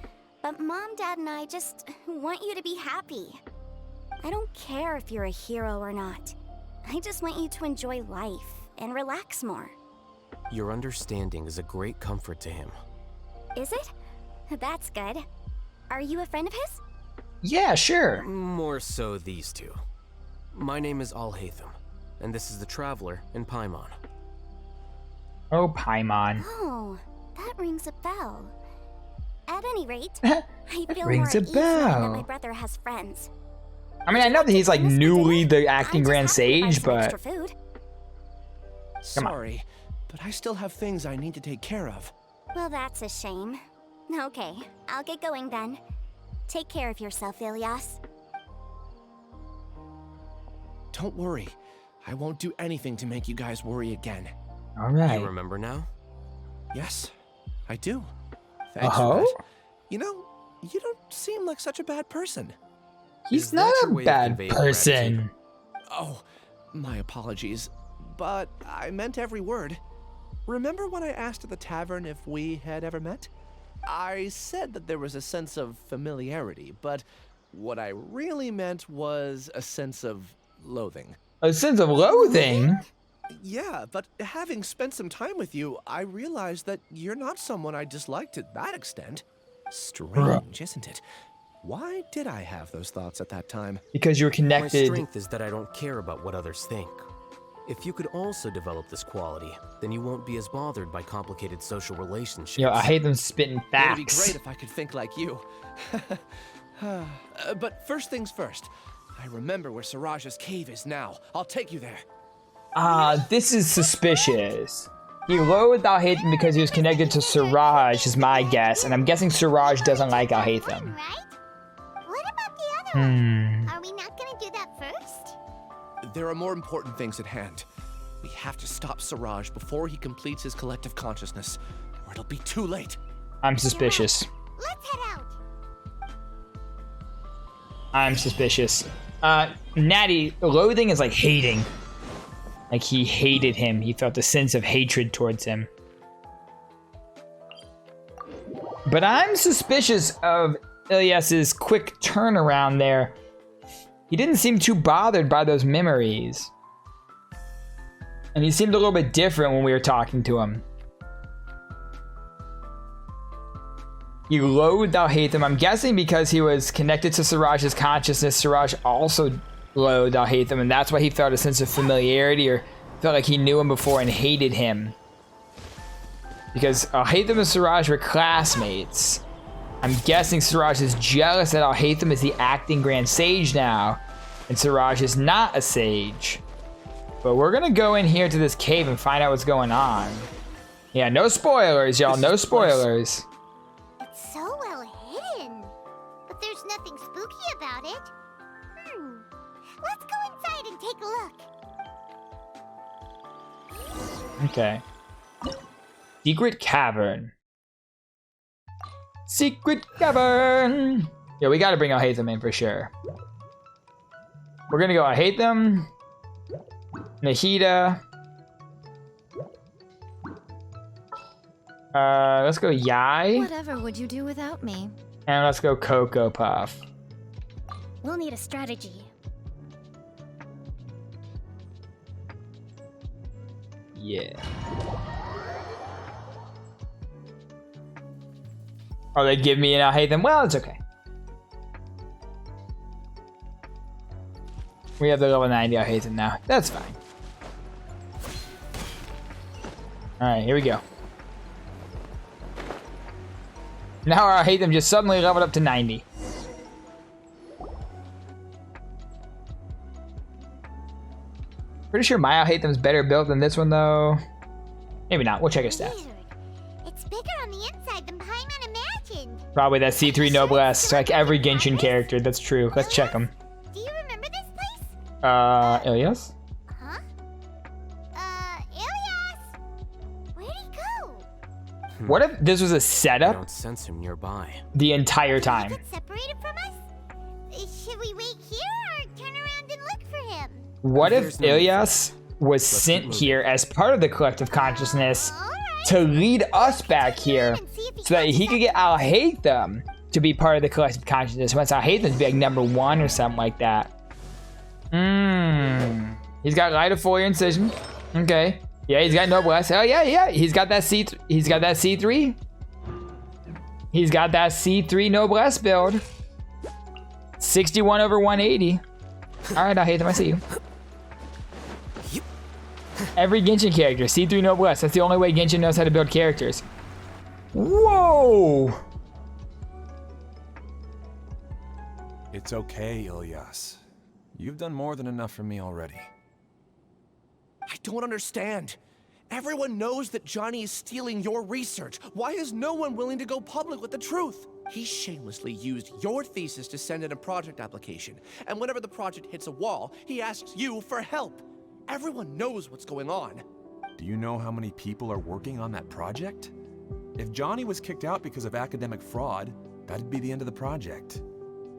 But Mom, Dad, and I just want you to be happy. I don't care if you're a hero or not. I just want you to enjoy life and relax more. Your understanding is a great comfort to him. Is it? That's good. Are you a friend of his? Yeah, sure. More so these two. My name is Alhaitham, and this is the Traveler in Paimon. Oh, Paimon. Oh, that rings a bell. At any rate, I feel Rings more a at ease knowing that bell. my brother has friends. I mean, I know that he's like newly the acting Grand Sage, but Extra food. Come on. Sorry, but I still have things I need to take care of. Well, that's a shame. Okay, I'll get going then. Take care of yourself, Ilias. Don't worry. I won't do anything to make you guys worry again. all right. You remember now? Yes, I do. Thanks Uh-huh. for that. You know, you don't seem like such a bad person. He's Is not that a your way of bad conveying person. gratitude? Oh, my apologies. But I meant every word. Remember when I asked at the tavern if we had ever met? I said that there was a sense of familiarity, but what I really meant was a sense of loathing. A sense of loathing? Yeah, but having spent some time with you, I realized that you're not someone I dislike to that extent. Strange, isn't it? Why did I have those thoughts at that time? Because you were My connected. strength is that I don't care about what others think. If you could also develop this quality, then you won't be as bothered by complicated social relationships. Yo, I hate them spitting It'd be facts. great if I could think like you. But first things first. I remember where Siraj's cave is now. I'll take you there. This is suspicious. He loathed Alhaitham because he was connected to Siraj, is my guess, and I'm guessing Siraj doesn't like Alhaitham. Right? What about the other one? Are we not gonna do that first? There are more important things at hand. We have to stop Siraj before he completes his collective consciousness, or it'll be too late. I'm suspicious. Let's head out. I'm suspicious. Natty, loathing is like hating. Like he hated him. He felt a sense of hatred towards him. But I'm suspicious of Ilias's quick turnaround there. He didn't seem too bothered by those memories. And he seemed a little bit different when we were talking to him. He loathed Alhaitham. I'm guessing because he was connected to Siraj's consciousness, Siraj also loathed Alhaitham, and that's why he felt a sense of familiarity or felt like he knew him before and hated him. Because Alhaitham and Siraj were classmates. I'm guessing Siraj is jealous that Alhaitham is the acting Grand Sage now, and Siraj is not a sage. But we're gonna go in here to this cave and find out what's going on. Yeah, no spoilers, y'all, no spoilers. It's so well hidden. But there's nothing spooky about it. Let's go inside and take a look. Okay. Secret cavern. Secret cavern! Yeah, we gotta bring Alhaitham in for sure. We're gonna go Alhaitham, Nahida. Let's go Yai. Whatever would you do without me? And let's go Cocoa Puff. We'll need a strategy. Yeah. Oh, they give me an Alhaitham. Well, it's okay. We have the level 90 Alhaitham now. That's fine. Alright, here we go. Now our Alhaitham just suddenly leveled up to 90. Pretty sure my Alhaitham's better built than this one, though. Maybe not. We'll check his stats. It's bigger on the inside than Paimon imagined. Probably that C3 Noblesse, like every Genshin character. That's true. Let's check him. Do you remember this place? Ilias? Huh? Ilias! Where'd he go? What if this was a I setup don't sense him nearby. the entire time? He got separated from us? Should we wait here or turn around and look for him? What if Ilias was sent here as part of the collective consciousness to lead us back here so that he could get Alhaitham to be part of the collective consciousness once Alhaitham's be like number 1 or something like that? He's got light of foliar incision. Okay. Yeah, he's got noblesse. Oh yeah. He's got that C3. He's got that C3. He's got that C3 noblesse build. 61 over 180. All right, Alhaitham, I see you. Every Genshin character, C3 Noblesse. That's the only way Genshin knows how to build characters. Whoa! It's okay, Ilias. You've done more than enough for me already. I don't understand. Everyone knows that Johnny is stealing your research. Why is no one willing to go public with the truth? He shamelessly used your thesis to send in a project application, and whenever the project hits a wall, he asks you for help. Everyone knows what's going on. Do you know how many people are working on that project? If Johnny was kicked out because of academic fraud, that'd be the end of the project.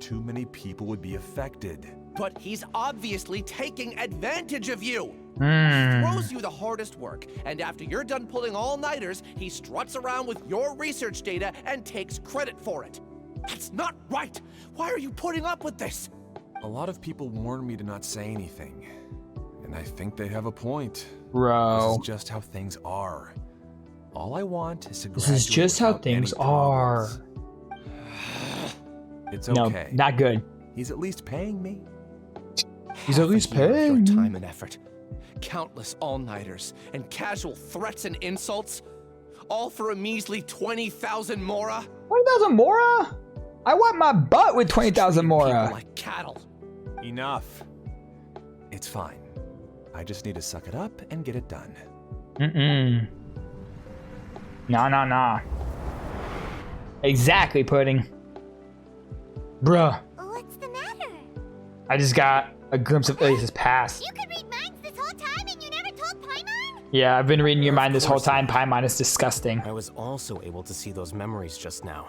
Too many people would be affected. But he's obviously taking advantage of you. He throws you the hardest work, and after you're done pulling all-nighters, he struts around with your research data and takes credit for it. That's not right. Why are you putting up with this? A lot of people warn me to not say anything. And I think they have a point. Bro. This is just how things are. All I want is to This is just how things are. It's no, okay. Not good. He's at least paying me. He's at least Your paying. time and effort. Countless all-nighters and casual threats and insults. All for a measly 20,000 mora. 20,000 mora? I want my butt with 20,000 mora. Like cattle. Enough. It's fine. I just need to suck it up and get it done. Nah. Exactly, Pudding. Bruh. What's the matter? I just got a glimpse of Ilias' past. You could read minds this whole time and you never told Paimon? Yeah, I've been reading your mind this whole time. Paimon is disgusting. I was also able to see those memories just now.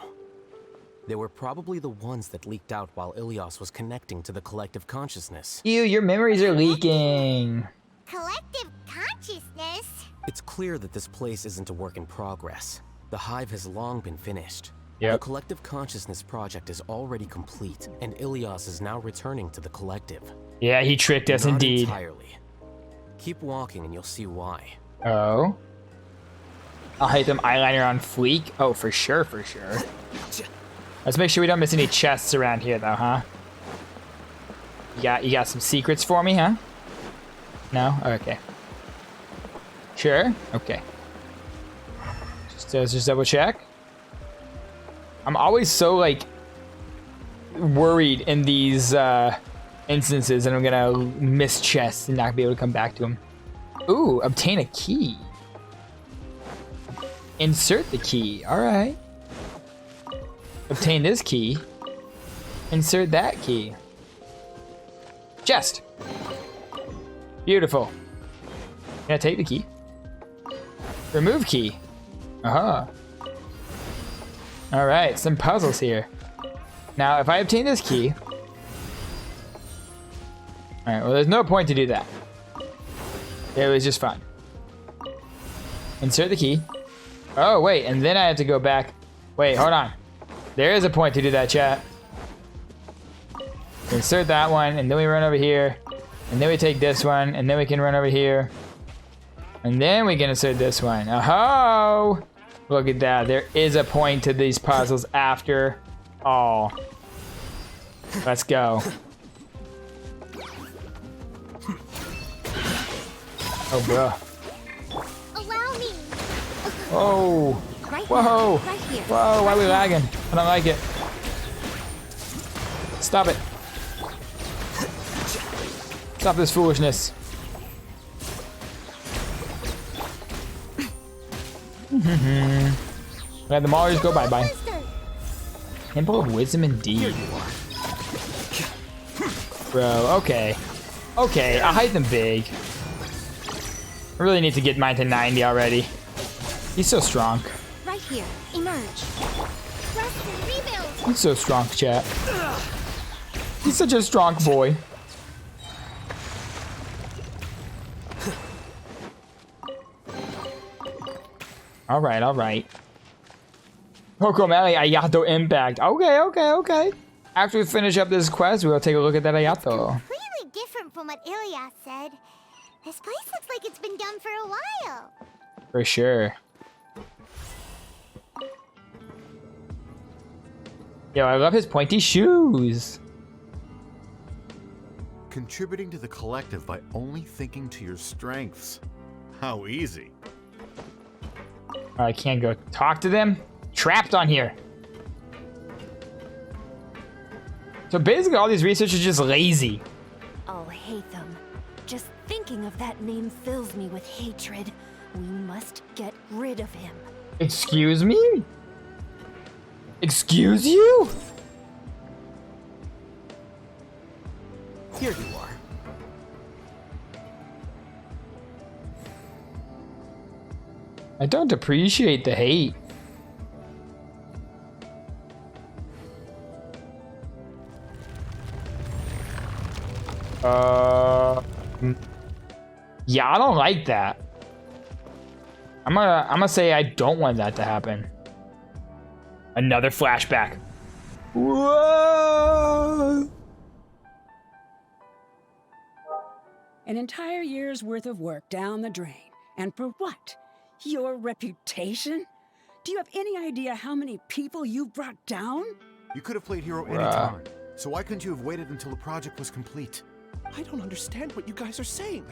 They were probably the ones that leaked out while Ilias was connecting to the collective consciousness. Ew, your memories are leaking. Collective consciousness? It's clear that this place isn't a work in progress. The hive has long been finished. Yep. The collective consciousness project is already complete, and Ilias is now returning to the collective. Yeah, he tricked us Not indeed. entirely. Keep walking and you'll see why. Oh. Alhaitham eyeliner on fleek? Oh, for sure. Let's make sure we don't miss any chests around here, though, huh? You got some secrets for me, huh? No? Okay. Sure? Okay. Just double check. I'm always so, like, worried in these instances that I'm gonna miss chests and not be able to come back to them. Ooh, obtain a key. Insert the key. All right. Obtain this key. Insert that key. Chest. Beautiful. Can I take the key? Remove key. Uh-huh. Alright, some puzzles here. Now, if I obtain this key... Alright, well, there's no point to do that. It was just fun. Insert the key. Oh, wait, and then I have to go back. Wait, hold on. There is a point to do that, chat. Insert that one, and then we run over here. And then we take this one, and then we can run over here. And then we can insert this one. Oh! Look at that. There is a point to these puzzles after all. Let's go. Oh, bro. Allow me. Oh. Right Whoa. Right here. Whoa, why are we lagging? I don't like it. Stop it. Stop this foolishness. Let the Maulers go bye-bye. Temple of Wisdom indeed. Bro, okay. Okay, I'll hide them big. I really need to get mine to 90 already. He's so strong. Right here. Emerge. Rest and rebuild. He's so strong, chat. He's such a strong boy. Alright, alright. Hokomeli Ayato Impact. Okay. After we finish up this quest, we'll take a look at that Ayato. Completely different from what Ilias said. This place looks like it's been done for a while. For sure. Yo, I love his pointy shoes. Contributing to the collective by only thinking to your strengths. How easy. I can't go talk to them. Trapped on here. So basically all these researchers are just lazy. Alhaitham. Just thinking of that name fills me with hatred. We must get rid of him. Excuse me? Excuse you? Here you are. I don't appreciate the hate. Yeah, I don't like that. I'm gonna say I don't want that to happen. Another flashback. Whoa! An entire year's worth of work down the drain. And for what? Your reputation? Do you have any idea how many people you brought down? You could have played hero anytime. So why couldn't you have waited until the project was complete? I don't understand what you guys are saying.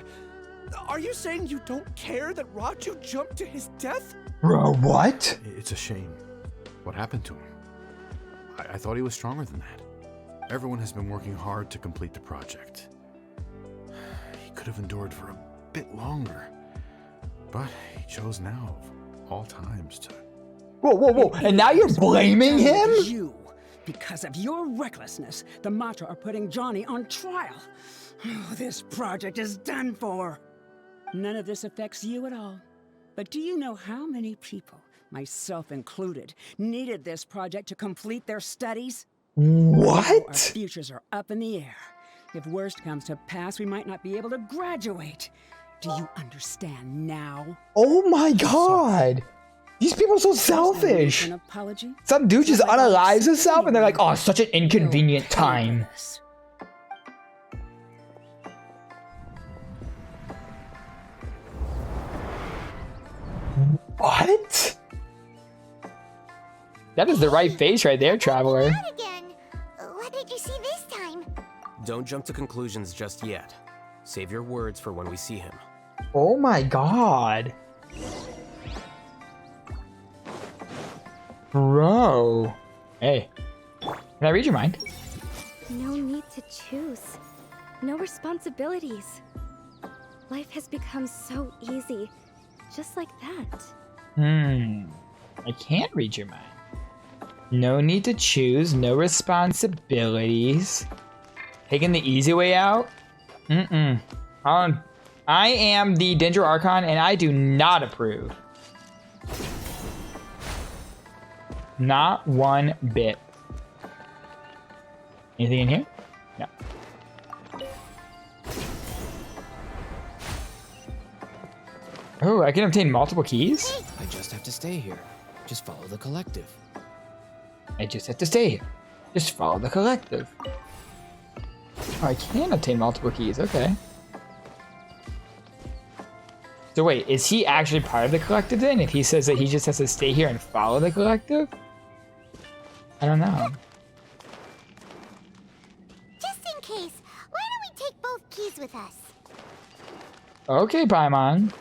Are you saying you don't care that Raju jumped to his death? Bro, what? It's a shame. What happened to him? I thought he was stronger than that. Everyone has been working hard to complete the project. He could have endured for a bit longer. But he chose now, of all times, to... Whoa. And now you're blaming him? You. Because of your recklessness, the Matra are putting Johnny on trial. This project is done for. None of this affects you at all. But do you know how many people, myself included, needed this project to complete their studies? What? Our futures are up in the air. If worst comes to pass, we might not be able to graduate. Do you understand now? Oh my god! These people are so selfish! An apology? Some dude just unalives himself and they're like, oh, such an inconvenient time. What? That is the right face right there, Traveler. Again. What did you see this time? Don't jump to conclusions just yet. Save your words for when we see him. Oh my god. Bro. Hey. Can I read your mind? No need to choose. No responsibilities. Life has become so easy. Just like that. I can't read your mind. No need to choose. No responsibilities. Taking the easy way out? I am the Danger Archon and I do not approve. Not one bit. Anything in here? No. Oh, I can obtain multiple keys? I just have to stay here. Just follow the collective. I just have to stay here. Just follow the collective. Oh, I can obtain multiple keys. Okay. So wait, is he actually part of the collective then? If he says that he just has to stay here and follow the collective? I don't know. Just in case, why don't we take both keys with us? Okay, Paimon.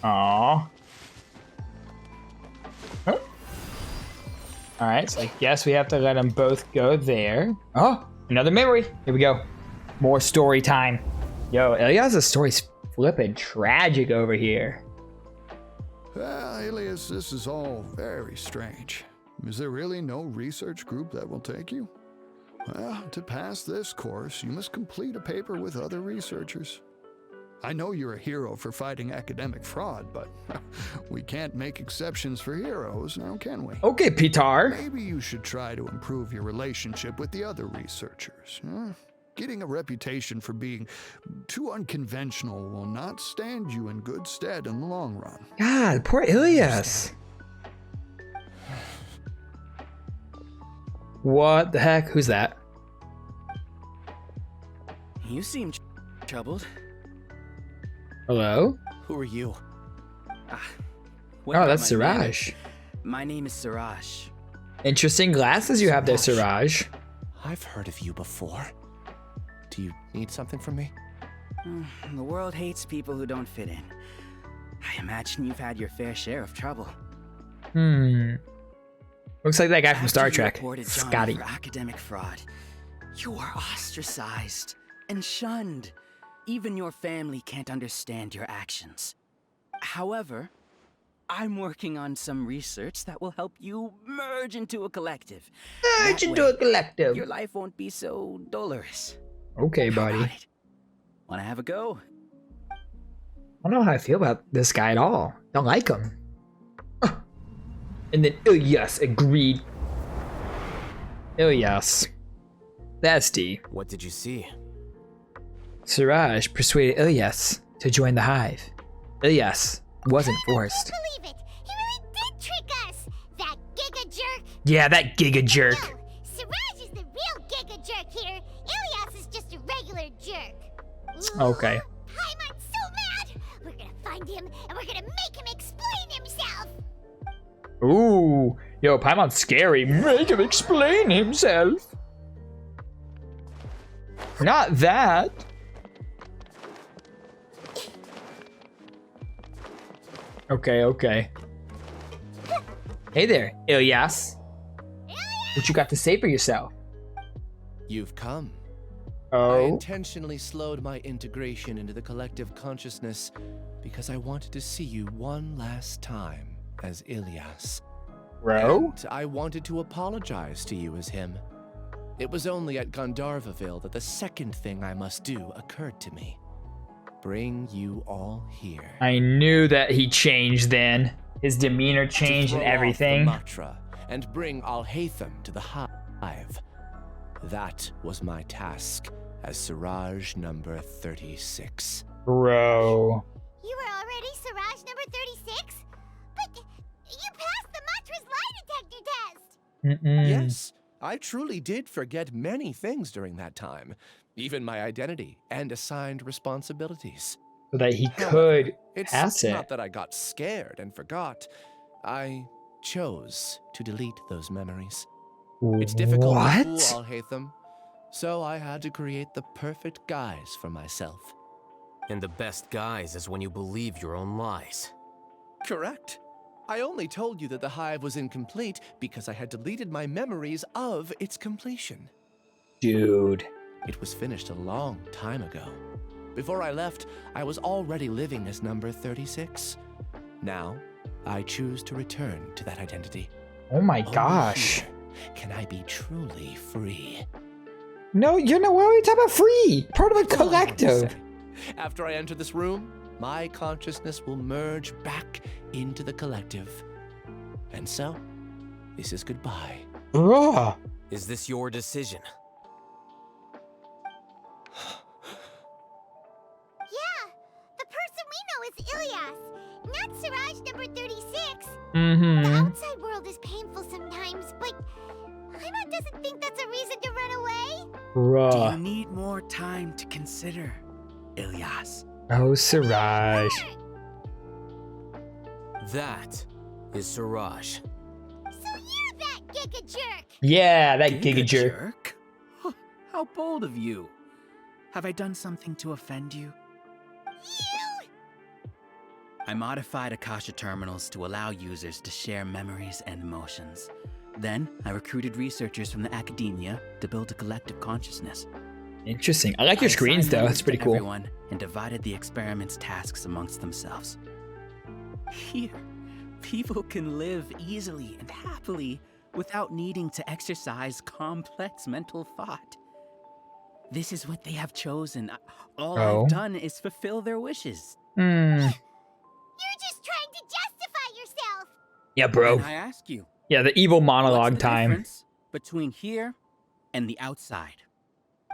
Aww. Huh? Alright, so I guess we have to let them both go there. Oh, another memory. Here we go. More story time. Yo, Ilias' story's flipping tragic over here. Ilias, this is all very strange. Is there really no research group that will take you? Well, to pass this course, you must complete a paper with other researchers. I know you're a hero for fighting academic fraud, but we can't make exceptions for heroes, now can we? Okay, Pitar. Maybe you should try to improve your relationship with the other researchers. Getting a reputation for being too unconventional will not stand you in good stead in the long run. God, poor Ilias. What the heck? Who's that? You seem troubled. Hello? Who are you? Oh, that's Siraj. My name is Siraj. Interesting glasses you have there, Siraj. I've heard of you before. Do you need something from me? The world hates people who don't fit in. I imagine you've had your fair share of trouble. Looks like that guy from Star After you Trek, reported Johnny Scotty. for academic fraud, you were ostracized and shunned. Even your family can't understand your actions. However, I'm working on some research that will help you merge into a collective. Merge into a collective. Your life won't be so dolorous. Okay, buddy. Wanna have a go? I don't know how I feel about this guy at all. Don't like him. And then Ilias agreed. Ilias. That's D. What did you see? Siraj persuaded Ilias to join the hive. Ilias wasn't forced. I can't believe it! He really did trick us! That giga jerk! Yeah, that giga jerk. No, Siraj is the real giga jerk here. Ilias is just a regular jerk. Okay. Paimon's so mad! We're gonna find him and we're gonna make him explain himself! Ooh. Yo, Paimon's scary. Make him explain himself. Not that. Okay. Hey there, Ilias. What you got to say for yourself? You've come. Oh. I intentionally slowed my integration into the collective consciousness because I wanted to see you one last time as Ilias. Bro? And I wanted to apologize to you as him. It was only at Gandharvaville that the second thing I must do occurred to me. Bring you all here. I knew that he changed then. His demeanor changed and everything. Matra and bring Alhaitham to the hive. That was my task as Siraj number 36. Bro. You were already Siraj number 36? But you passed the Matra's lie detector test! Yes, I truly did forget many things during that time. Even my identity and assigned responsibilities. So that he could pass It's it. not that I got scared and forgot. I chose to delete those memories. It's difficult to fool Alhaitham, so I had to create the perfect guise for myself. And the best guise is when you believe your own lies. Correct. I only told you that the hive was incomplete because I had deleted my memories of its completion. Dude. It was finished a long time ago. Before I left, I was already living as number 36. Now, I choose to return to that identity. Oh my gosh. can I be truly free. No, you're not. Why are we talking about free? Part of a That's all I wanted to collective. say. After I enter this room, my consciousness will merge back into the collective. And so, this is goodbye. Bruh. Is this your decision? Yeah, the person we know is Ilias, not Siraj number 36. Mm-hmm. The outside world is painful sometimes, but Paimon doesn't think that's a reason to run away. Do Bruh. you need more time to consider, Ilias? Oh, Siraj. That is Siraj. So you're that giga jerk. Yeah, that Giga giga jerk. Huh, how bold of you. Have I done something to offend you? You! I modified Akasha terminals to allow users to share memories and emotions. Then, I recruited researchers from the academia to build a collective consciousness. Interesting. I like your screens assigned though. members That's pretty to cool. Everyone and divided the experiment's tasks amongst themselves. Here, people can live easily and happily without needing to exercise complex mental thought. This is what they have chosen. All Oh. I've done is fulfill their wishes. Hmm. You're just trying to justify yourself. Yeah, bro. And I ask you, Yeah, the evil monologue what's the time. difference between here and the outside?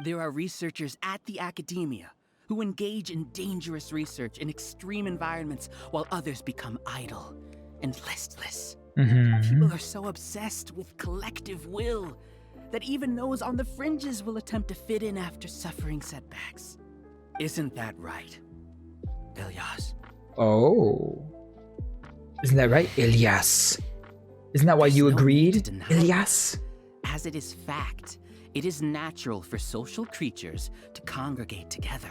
There are researchers at the academia who engage in dangerous research in extreme environments while others become idle and listless. Mm-hmm. People are so obsessed with collective will that even those on the fringes will attempt to fit in after suffering setbacks. Isn't that right, Ilias? Oh. Isn't that right, Ilias? Isn't that why you agreed, Ilias? As it is fact, it is natural for social creatures to congregate together.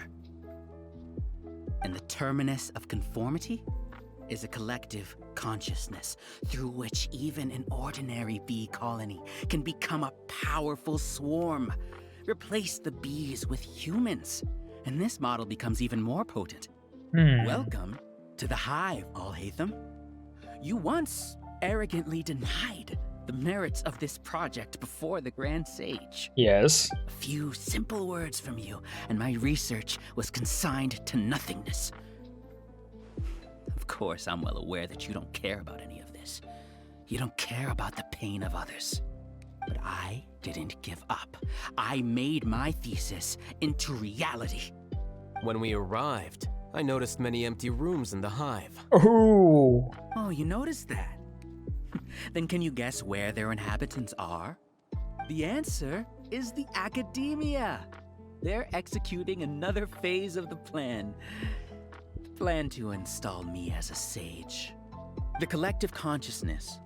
And the terminus of conformity is a collective consciousness through which even an ordinary bee colony can become a powerful swarm. Replace the bees with humans, and this model becomes even more potent. Welcome to the hive, Alhaitham. You once arrogantly denied the merits of this project before the Grand Sage. Yes. A few simple words from you, and my research was consigned to nothingness. Of course, I'm well aware that you don't care about any of this. You don't care about the pain of others. But I didn't give up. I made my thesis into reality. When we arrived, I noticed many empty rooms in the hive. Oh. Oh, you noticed that? Then can you guess where their inhabitants are? The answer is the academia. They're executing another phase of the plan. The plan to install me as a sage. The collective consciousness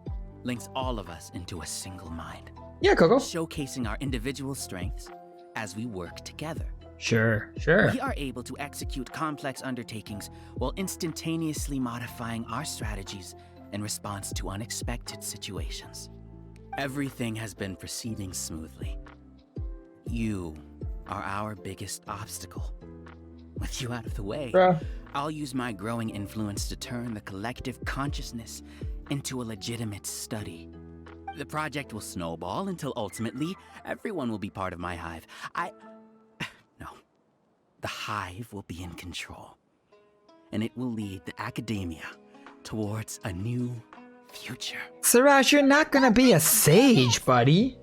links all of us into a single mind. Yeah, Coco. Showcasing our individual strengths as we work together. Sure, sure. We are able to execute complex undertakings while instantaneously modifying our strategies in response to unexpected situations. Everything has been proceeding smoothly. You are our biggest obstacle. With you out of the way, I'll use my growing influence to turn the collective consciousness into a legitimate study. The project will snowball until ultimately everyone will be part of my hive. No. The hive will be in control. And it will lead the academia towards a new future. Siraj, you're not gonna be a sage, buddy.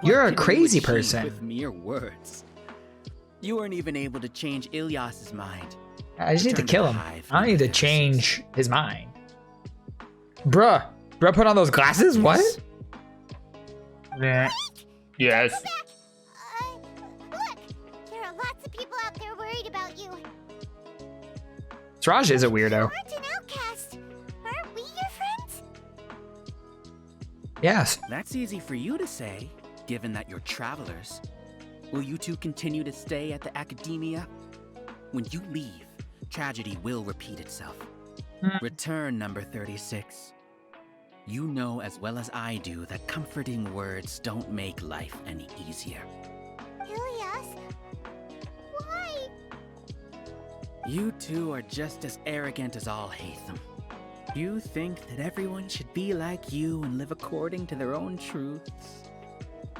You're a What can you crazy achieve person. With mere words. You weren't even able to change Ilias's mind. I just need to Return kill the him. hive I don't need to change his mind. Bruh. Bruh put on those glasses? What? Yeah. Yes. Look, there are lots of people out there worried about you. Siraj is a weirdo. Aren't an outcast. Aren't we your friends? Yes. That's easy for you to say, given that you're travelers. Will you two continue to stay at the academia? When you leave, tragedy will repeat itself. Return, number 36. You know as well as I do that comforting words don't make life any easier. Ilias? Why? You two are just as arrogant as Alhaitham. You think that everyone should be like you and live according to their own truths.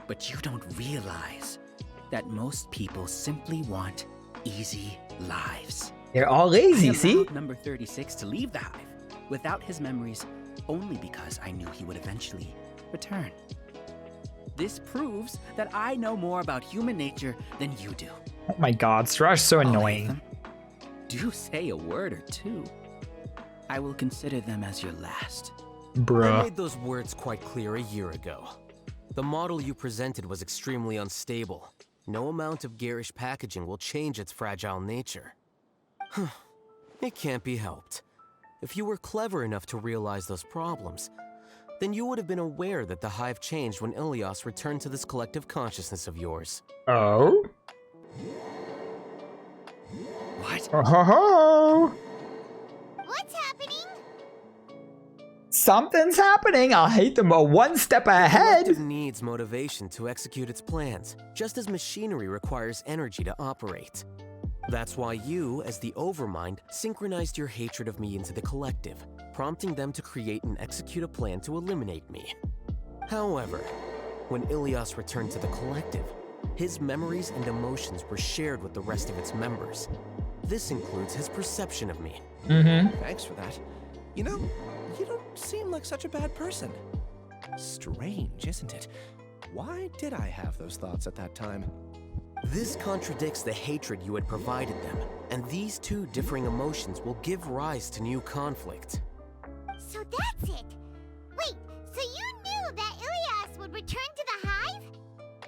But you don't realize that most people simply want easy lives. They're all lazy, I see? allowed number 36 to leave the hive without his memories only because I knew he would eventually return. This proves that I know more about human nature than you do. Oh my god, Siraj's so annoying. Do say a word or two. I will consider them as your last. I made those words quite clear a year ago. The model you presented was extremely unstable. No amount of garish packaging will change its fragile nature. It can't be helped. If you were clever enough to realize those problems, then you would have been aware that the hive changed when Ilias returned to this collective consciousness of yours. Oh? What? Oh. What's happening? Something's happening. I'll hate them one step ahead. The collective needs motivation to execute its plans, just as machinery requires energy to operate. That's why you, as the overmind, synchronized your hatred of me into the collective, prompting them to create and execute a plan to eliminate me. However, when Ilias returned to the collective, his memories and emotions were shared with the rest of its members. This includes his perception of me. Thanks for that. You know, you don't seem like such a bad person. Strange, isn't it? Why did I have those thoughts at that time? This contradicts the hatred you had provided them, and these two differing emotions will give rise to new conflict. So that's it. Wait, so you knew that Ilias would return to the hive?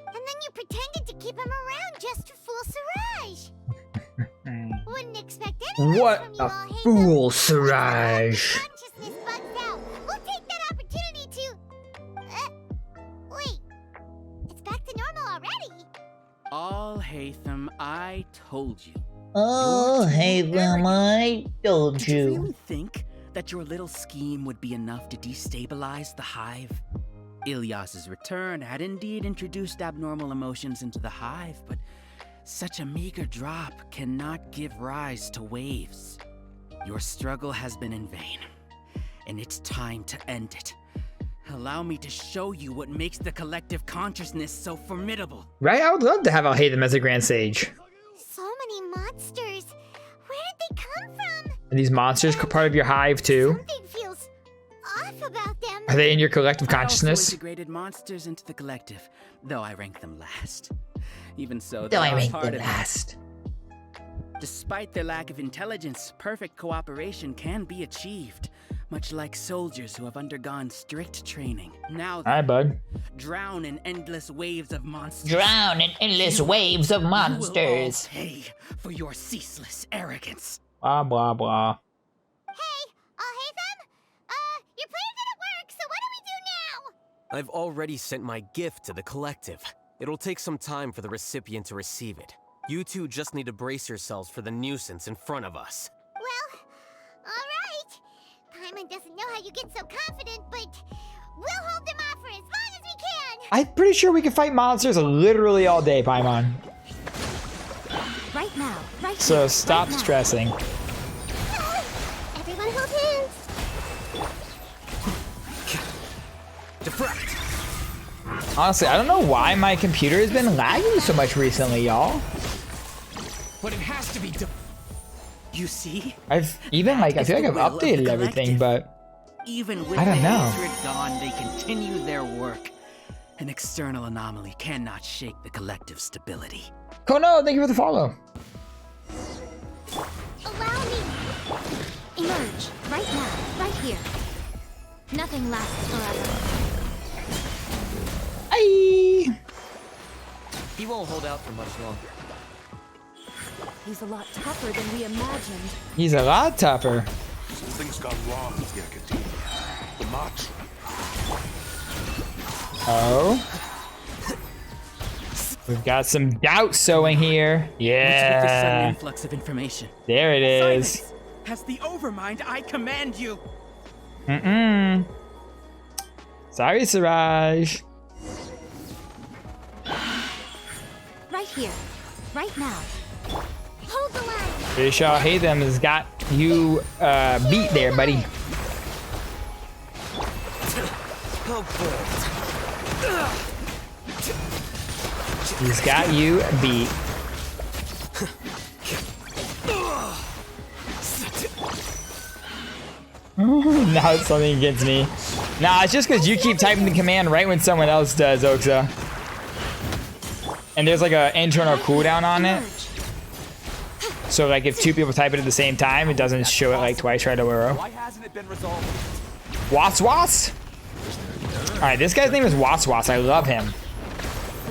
And then you pretended to keep him around just to fool Siraj. Wouldn't expect anything What from you, a Alhaitham. fool, Siraj. Consciousness bugs out. We'll take that opportunity to... wait. It's back to normal already. Alhaitham, I told you. Alhaitham, I told Did you really think that your little scheme would be enough to destabilize the hive? Ilias's return had indeed introduced abnormal emotions into the hive, but such a meager drop cannot give rise to waves. Your struggle has been in vain, and it's time to end it. Allow me to show you what makes the collective consciousness so formidable. Right? I would love to have Alhaitham as a Grand Sage. So many monsters. Where did they come from? Are these monsters part of your hive too? Something feels off about them. Are they in your collective I also consciousness? integrated monsters into the collective, though I rank them last. Even so, Though I they are rank part them of it. last. Despite their lack of intelligence, perfect cooperation can be achieved, much like soldiers who have undergone strict training. Now, Hi, bud. drown in endless waves of monsters. Drown in endless waves of You will all monsters. pay for your ceaseless arrogance. Blah, blah, blah. Alhaitham? Your plan didn't work, so what do we do now? I've already sent my gift to the collective. It'll take some time for the recipient to receive it. You two just need to brace yourselves for the nuisance in front of us. Well, alright. Paimon doesn't know how you get so confident, but we'll hold them off for as long as we can. I'm pretty sure we can fight monsters literally all day, Paimon. Right now, right So here, stop right now. stressing. Everyone hold hands. Deflect! Honestly, I don't know why my computer has been lagging so much recently, y'all. But it has to be You see? I've even like I feel like I've updated everything, but Even with I don't the know. hatred gone, they continue their work. An external anomaly cannot shake the collective stability. Kono, thank you for the follow. Allow me. Emerge, right now, right here. Nothing lasts forever. Aye. He won't hold out for much longer. He's a lot tougher than we imagined. He's a lot tougher. Something's gone wrong with the Academia. The Matra. Oh. We've got some doubt sowing here. What's with this sudden Yeah. influx of information? There it is. Silence! As the overmind, I command you. Mm-mm. Sorry, Siraj. Right here, right now. Hold the line. Pretty sure Alhaitham has got you beat there, buddy. He's got you beat. Now it's something against me. Nah, it's just because you keep typing the command right when someone else does, Oxa. And there's like an internal cooldown on it. So like if two people type it at the same time, it doesn't show it like twice right away. Why hasn't it been resolved? Was? Alright, this guy's name is Was. I love him.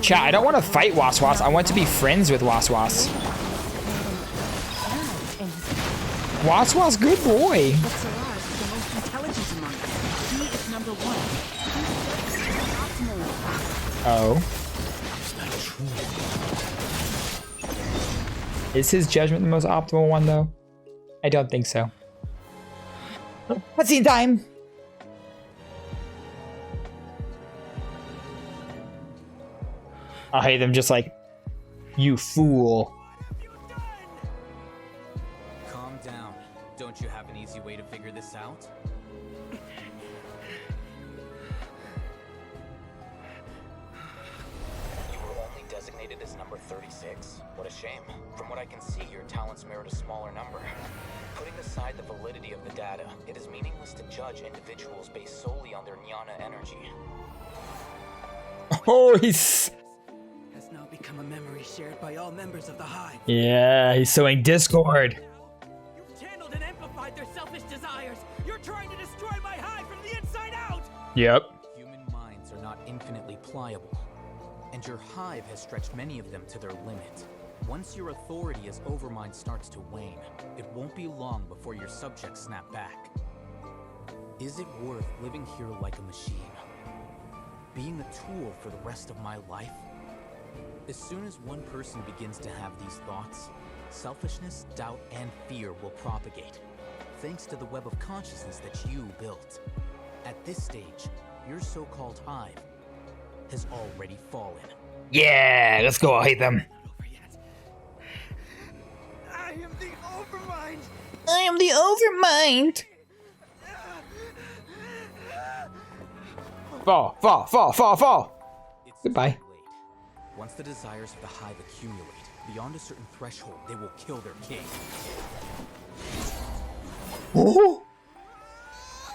Chat, I don't want to fight Was. I want to be friends with Was. Was, good boy. Oh. Is his judgment the most optimal one, though? I don't think so. Cutscene time! I hate them just like, you fool. Calm down. Don't you have an easy way to figure this out? You were only designated as number 36? What a shame. From what I can see, your talents merit a smaller number. Putting aside the validity of the data, it is meaningless to judge individuals based solely on their jnana energy. Oh, he's... Has now become a memory shared by all members of the Hive. Yeah, he's sowing discord. You've channeled and amplified their selfish desires. You're trying to destroy my Hive from the inside out. Yep. Human minds are not infinitely pliable, and your Hive has stretched many of them to their limit. Once your authority as overmind starts to wane, it won't be long before your subjects snap back. Is it worth living here like a machine? Being a tool for the rest of my life? As soon as one person begins to have these thoughts, selfishness, doubt, and fear will propagate, thanks to the web of consciousness that you built. At this stage, your so-called Hive has already fallen. Yeah, let's go, Alhaitham. I am the overmind. I am the overmind. Fall. Goodbye. Once the desires of the Hive accumulate, beyond a certain threshold, they will kill their king. Oh. I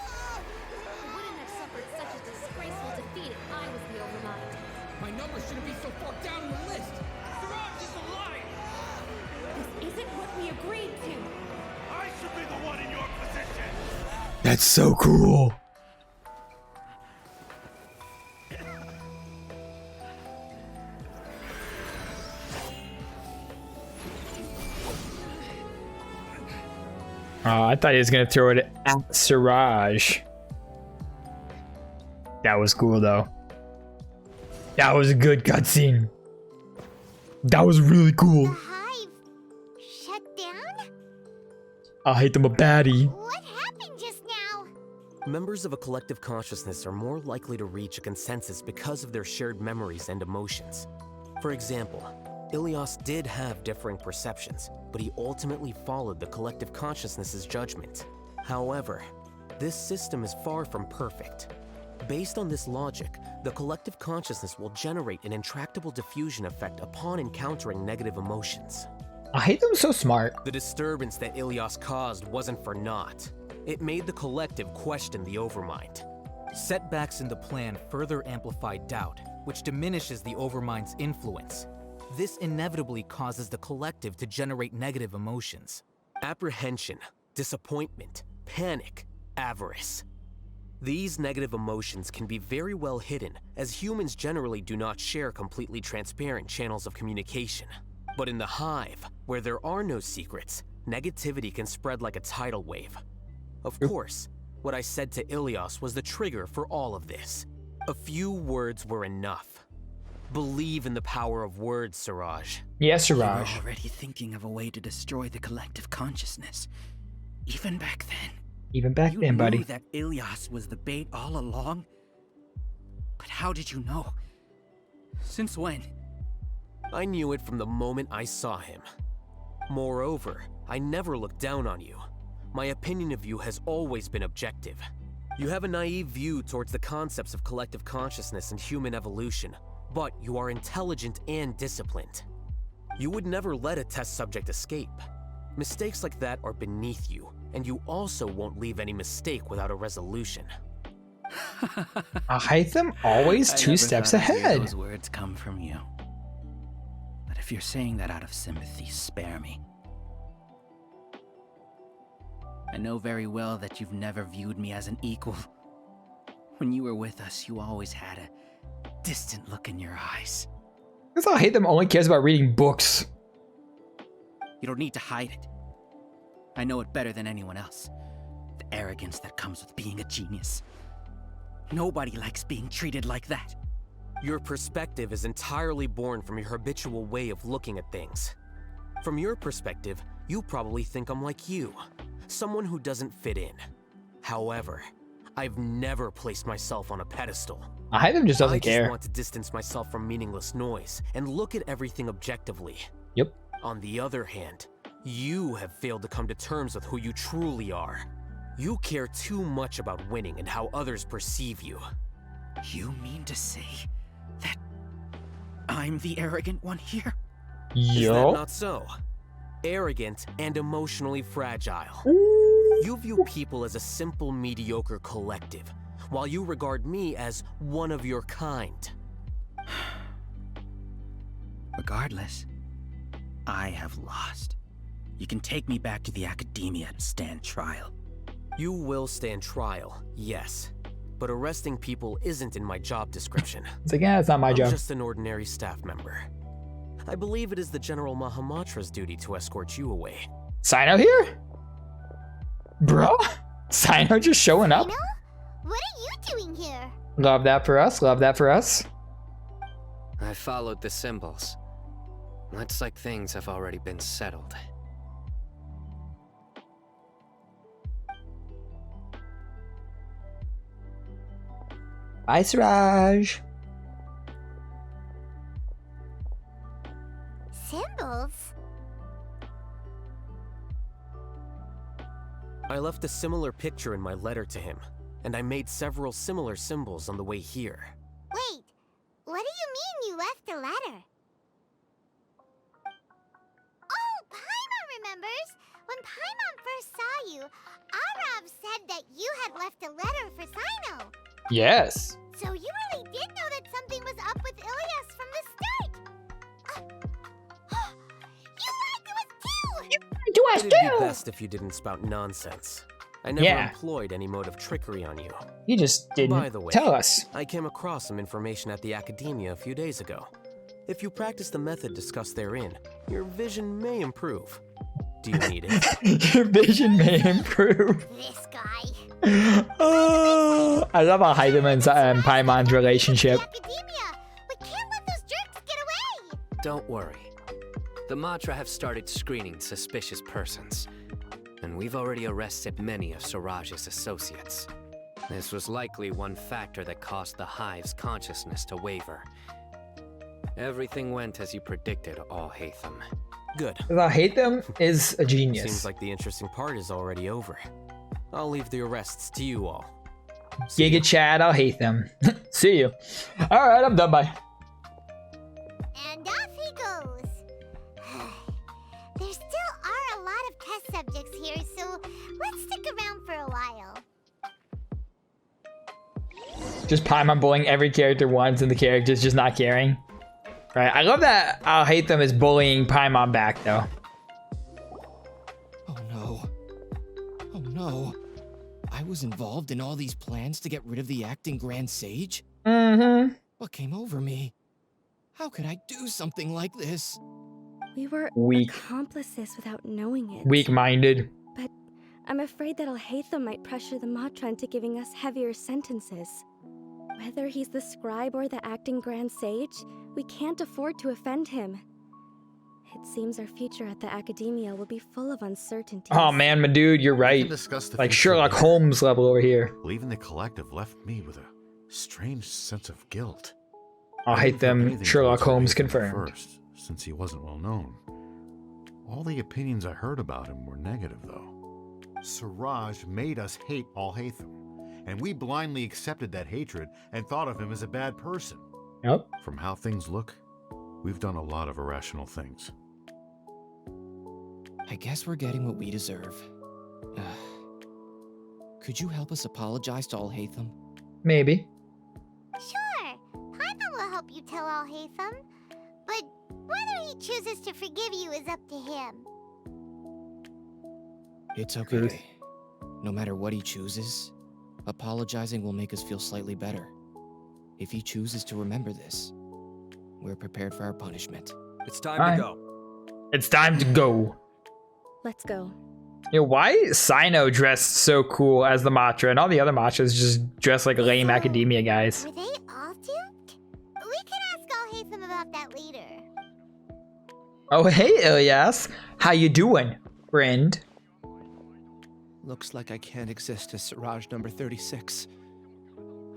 wouldn't have suffered such a disgraceful defeat if I was the overmind. My number shouldn't be so far down the list. Siraj is a liar. This isn't what we agreed to. I should be the one in your position. That's so cool. Oh, I thought he was gonna throw it at Siraj. That was cool though. That was a good cutscene. That was really cool. The Hive shut down? I hate them a baddie. What happened just now? Members of a collective consciousness are more likely to reach a consensus because of their shared memories and emotions. For example, Ilias did have differing perceptions, but he ultimately followed the collective consciousness's judgment. However, this system is far from perfect. Based on this logic, the collective consciousness will generate an intractable diffusion effect upon encountering negative emotions. I hate them so smart. The disturbance that Ilias caused wasn't for naught. It made the collective question the overmind. Setbacks in the plan further amplify doubt, which diminishes the overmind's influence. This inevitably causes the collective to generate negative emotions. Apprehension, disappointment, panic, avarice. These negative emotions can be very well hidden, as humans generally do not share completely transparent channels of communication. But in the Hive, where there are no secrets, negativity can spread like a tidal wave. Of course, what I said to Ilias was the trigger for all of this. A few words were enough. Believe in the power of words, Siraj. Yes, Siraj. You were already thinking of a way to destroy the collective consciousness. Even back then. Even back then, buddy. You knew that Ilias was the bait all along? But how did you know? Since when? I knew it from the moment I saw him. Moreover, I never looked down on you. My opinion of you has always been objective. You have a naive view towards the concepts of collective consciousness and human evolution, but you are intelligent and disciplined. You would never let a test subject escape. Mistakes like that are beneath you, and you also won't leave any mistake without a resolution. Alhaitham always two steps ahead. Those words come from you. But if you're saying that out of sympathy, spare me. I know very well that you've never viewed me as an equal. When you were with us, you always had a distant look in your eyes. Because Alhaitham only cares about reading books. You don't need to hide it. I know it better than anyone else. The arrogance that comes with being a genius. Nobody likes being treated like that. Your perspective is entirely born from your habitual way of looking at things. From your perspective, you probably think I'm like you, someone who doesn't fit in. However, I've never placed myself on a pedestal. Alhaitham just doesn't care. I just want to distance myself from meaningless noise and look at everything objectively. Yep. On the other hand, you have failed to come to terms with who you truly are. You care too much about winning and how others perceive you. You mean to say that I'm the arrogant one here? Is that not so? Arrogant and emotionally fragile. You view people as a simple, mediocre collective, while you regard me as one of your kind. Regardless, I have lost. You can take me back to the academia and stand trial. You will stand trial, yes. But arresting people isn't in my job description. It's like, yeah, it's not my job. I'm just an ordinary staff member. I believe it is the General Mahamatra's duty to escort you away. Sino here? Bro? Sino just showing up? Sino? What are you doing here? Love that for us. Love that for us. I followed the symbols. Looks like things have already been settled. Bye, Siraj. Symbols? I left a similar picture in my letter to him, and I made several similar symbols on the way here. Wait, what do you mean you left a letter? Oh, Paimon remembers! When Paimon first saw you, Arav said that you had left a letter for Sino. Yes. So you really did know that something was up with Ilias from the start. You lied to us too! It'd be best if you didn't spout nonsense. I never employed any mode of trickery on you. You just didn't By the way, tell us. I came across some information at the academia a few days ago. If you practice the method discussed therein, your vision may improve. Do you need it? Your vision may improve. This guy. Oh, I love Alhaitham and Paimon's relationship. Academia! We can't let those jerks get away! Don't worry. The Matra have started screening suspicious persons, and we've already arrested many of Siraj's associates. This was likely one factor that caused the Hive's consciousness to waver. Everything went as you predicted, Alhaitham. Good. Alhaitham is a genius. Seems like the interesting part is already over. I'll leave the arrests to you all. Giga Chad, Alhaitham. See you. Alright, I'm done. Bye. And off he goes. There still are a lot of test subjects here, so let's stick around for a while. Just Paimon bullying every character once and the characters just not caring. Right, I love that Alhaitham is bullying Paimon back though. Oh no. Oh no. I was involved in all these plans to get rid of the acting Grand Sage? Mm-hmm. What came over me? How could I do something like this? We were Weak. accomplices without knowing it. Weak-minded. But I'm afraid that Alhaitham might pressure the Matra into giving us heavier sentences. Whether he's the scribe or the acting Grand Sage, we can't afford to offend him. It seems our future at the academia will be full of uncertainty. Oh man, my dude, you're right. Like Sherlock Holmes level over here. Leaving the collective left me with a strange sense of guilt. Alhaitham, Sherlock Holmes confirmed. First, since he wasn't well known. All the opinions I heard about him were negative, though. Siraj made us hate Alhaitham, and we blindly accepted that hatred and thought of him as a bad person. Yep. From how things look, we've done a lot of irrational things. I guess we're getting what we deserve. Could you help us apologize to Alhaitham? Maybe. Sure, Paimon will help you tell Alhaitham. But whether he chooses to forgive you is up to him. It's okay. No matter what he chooses, apologizing will make us feel slightly better. If he chooses to remember this, we're prepared for our punishment. It's time to go. It's time to go. Let's go. Yo, why is Sino dressed so cool as the Matra and all the other Matras just dressed like lame academia guys? Were they all duped? We can ask Alhaitham about that later. Oh, hey, Ilias. How you doing, friend? Looks like I can't exist as Siraj number 36.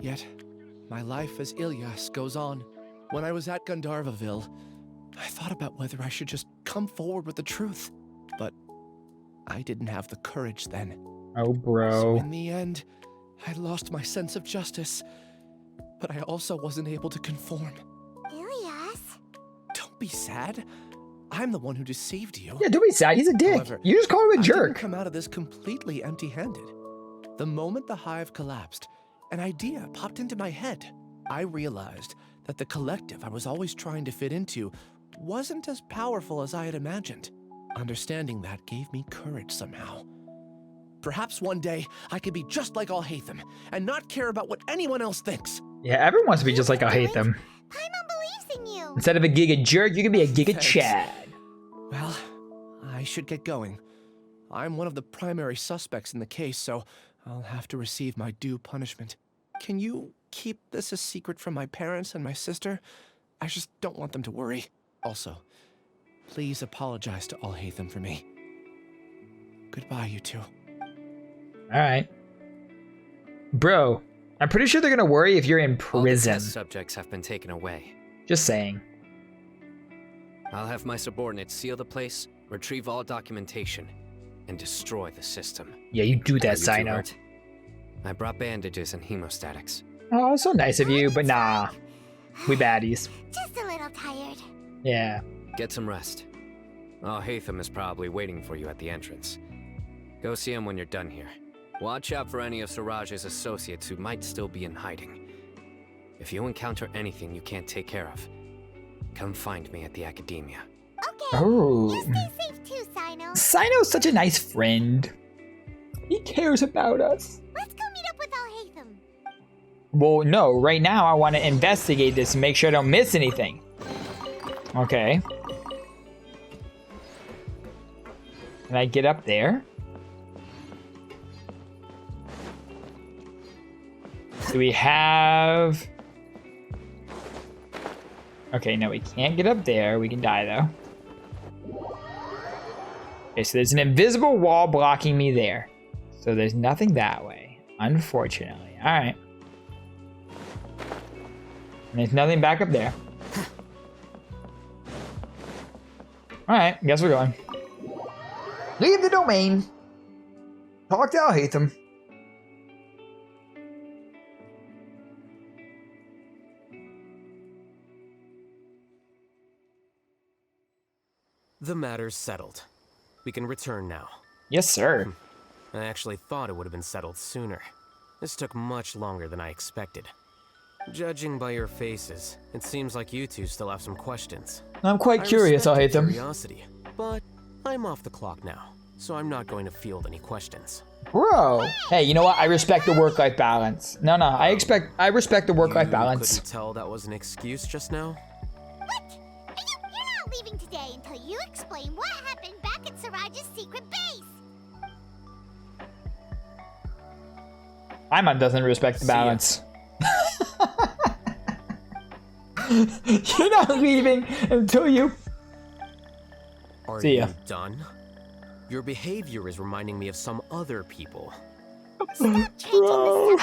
Yet, my life as Ilias goes on. When I was at Gandharvaville, I thought about whether I should just come forward with the truth. But I didn't have the courage then. Oh, bro. So in the end, I lost my sense of justice. But I also wasn't able to conform. Ilias? Don't be sad. I'm the one who deceived you. Yeah, don't be sad. He's a dick. However, you just call him a I jerk. didn't come out of this completely empty-handed. The moment the hive collapsed, an idea popped into my head. I realized that the collective I was always trying to fit into wasn't as powerful as I had imagined. Understanding that gave me courage somehow. Perhaps one day I could be just like Alhaitham and not care about what anyone else thinks. Yeah, everyone wants to be just like Alhaitham. Paimon believes in you. Instead of a giga jerk, you can be a giga Thanks. Chad. Well, I should get going. I'm one of the primary suspects in the case, so I'll have to receive my due punishment. Can you keep this a secret from my parents and my sister? I just don't want them to worry. Also, please apologize to Alhaitham for me. Goodbye, you two. Alright. Bro, I'm pretty sure they're gonna worry if you're in All the prison. test subjects have been taken away. Just saying. I'll have my subordinates seal the place, retrieve all documentation, and destroy the system. Yeah, you do that, Are you two Sino. hurt? I brought bandages and hemostatics. Oh, so nice of you, but nah. We baddies. Just a little tired. Yeah. Get some rest. Alhaitham is probably waiting for you at the entrance. Go see him when you're done here. Watch out for any of Siraj's associates who might still be in hiding. If you encounter anything you can't take care of, come find me at the academia. Okay. Oh. You stay safe too, Sino. Sino's such a nice friend. He cares about us. Let's go meet up with Alhaitham. Well, no, right now I want to investigate this and make sure I don't miss anything. Okay. Can I get up there? Do we have... Okay, no, we can't get up there. We can die, though. Okay, so there's an invisible wall blocking me there. So there's nothing that way, unfortunately. All right. And there's nothing back up there. All right, guess we're going. Leave the domain. Talk to Alhaitham. The matter's settled. We can return now. Yes, sir. I actually thought it would have been settled sooner. This took much longer than I expected. Judging by your faces, it seems like you two still have some questions. I'm quite curious, respect your Alhaitham. curiosity, but I'm off the clock now, so I'm not going to field any questions. Bro. Hey, you know what? I respect the work-life balance. No, I respect the work-life balance. Couldn't tell that was an excuse just now? You're not leaving today until you explain what happened back at Siraj's secret base. Paimon doesn't respect the balance. You're not leaving until you... Are See ya. you done? Your behavior is reminding me of some other people. Bro.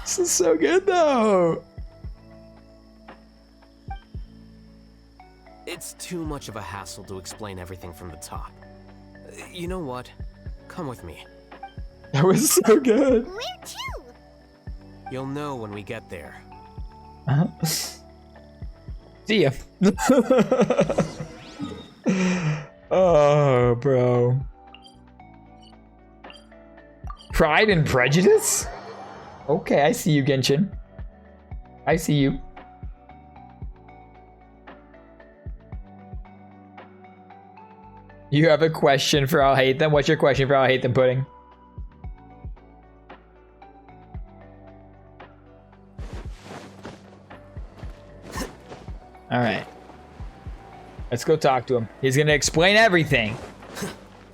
This is so good, though. It's too much of a hassle to explain everything from the top. You know what? Come with me. That was so good. Where to? You'll know when we get there. See ya. Oh, bro. Pride and Prejudice? Okay, I see you, Genshin. I see you. You have a question for Alhaitham? What's your question for Alhaitham, Pudding? Alright. Let's go talk to him. He's gonna explain everything.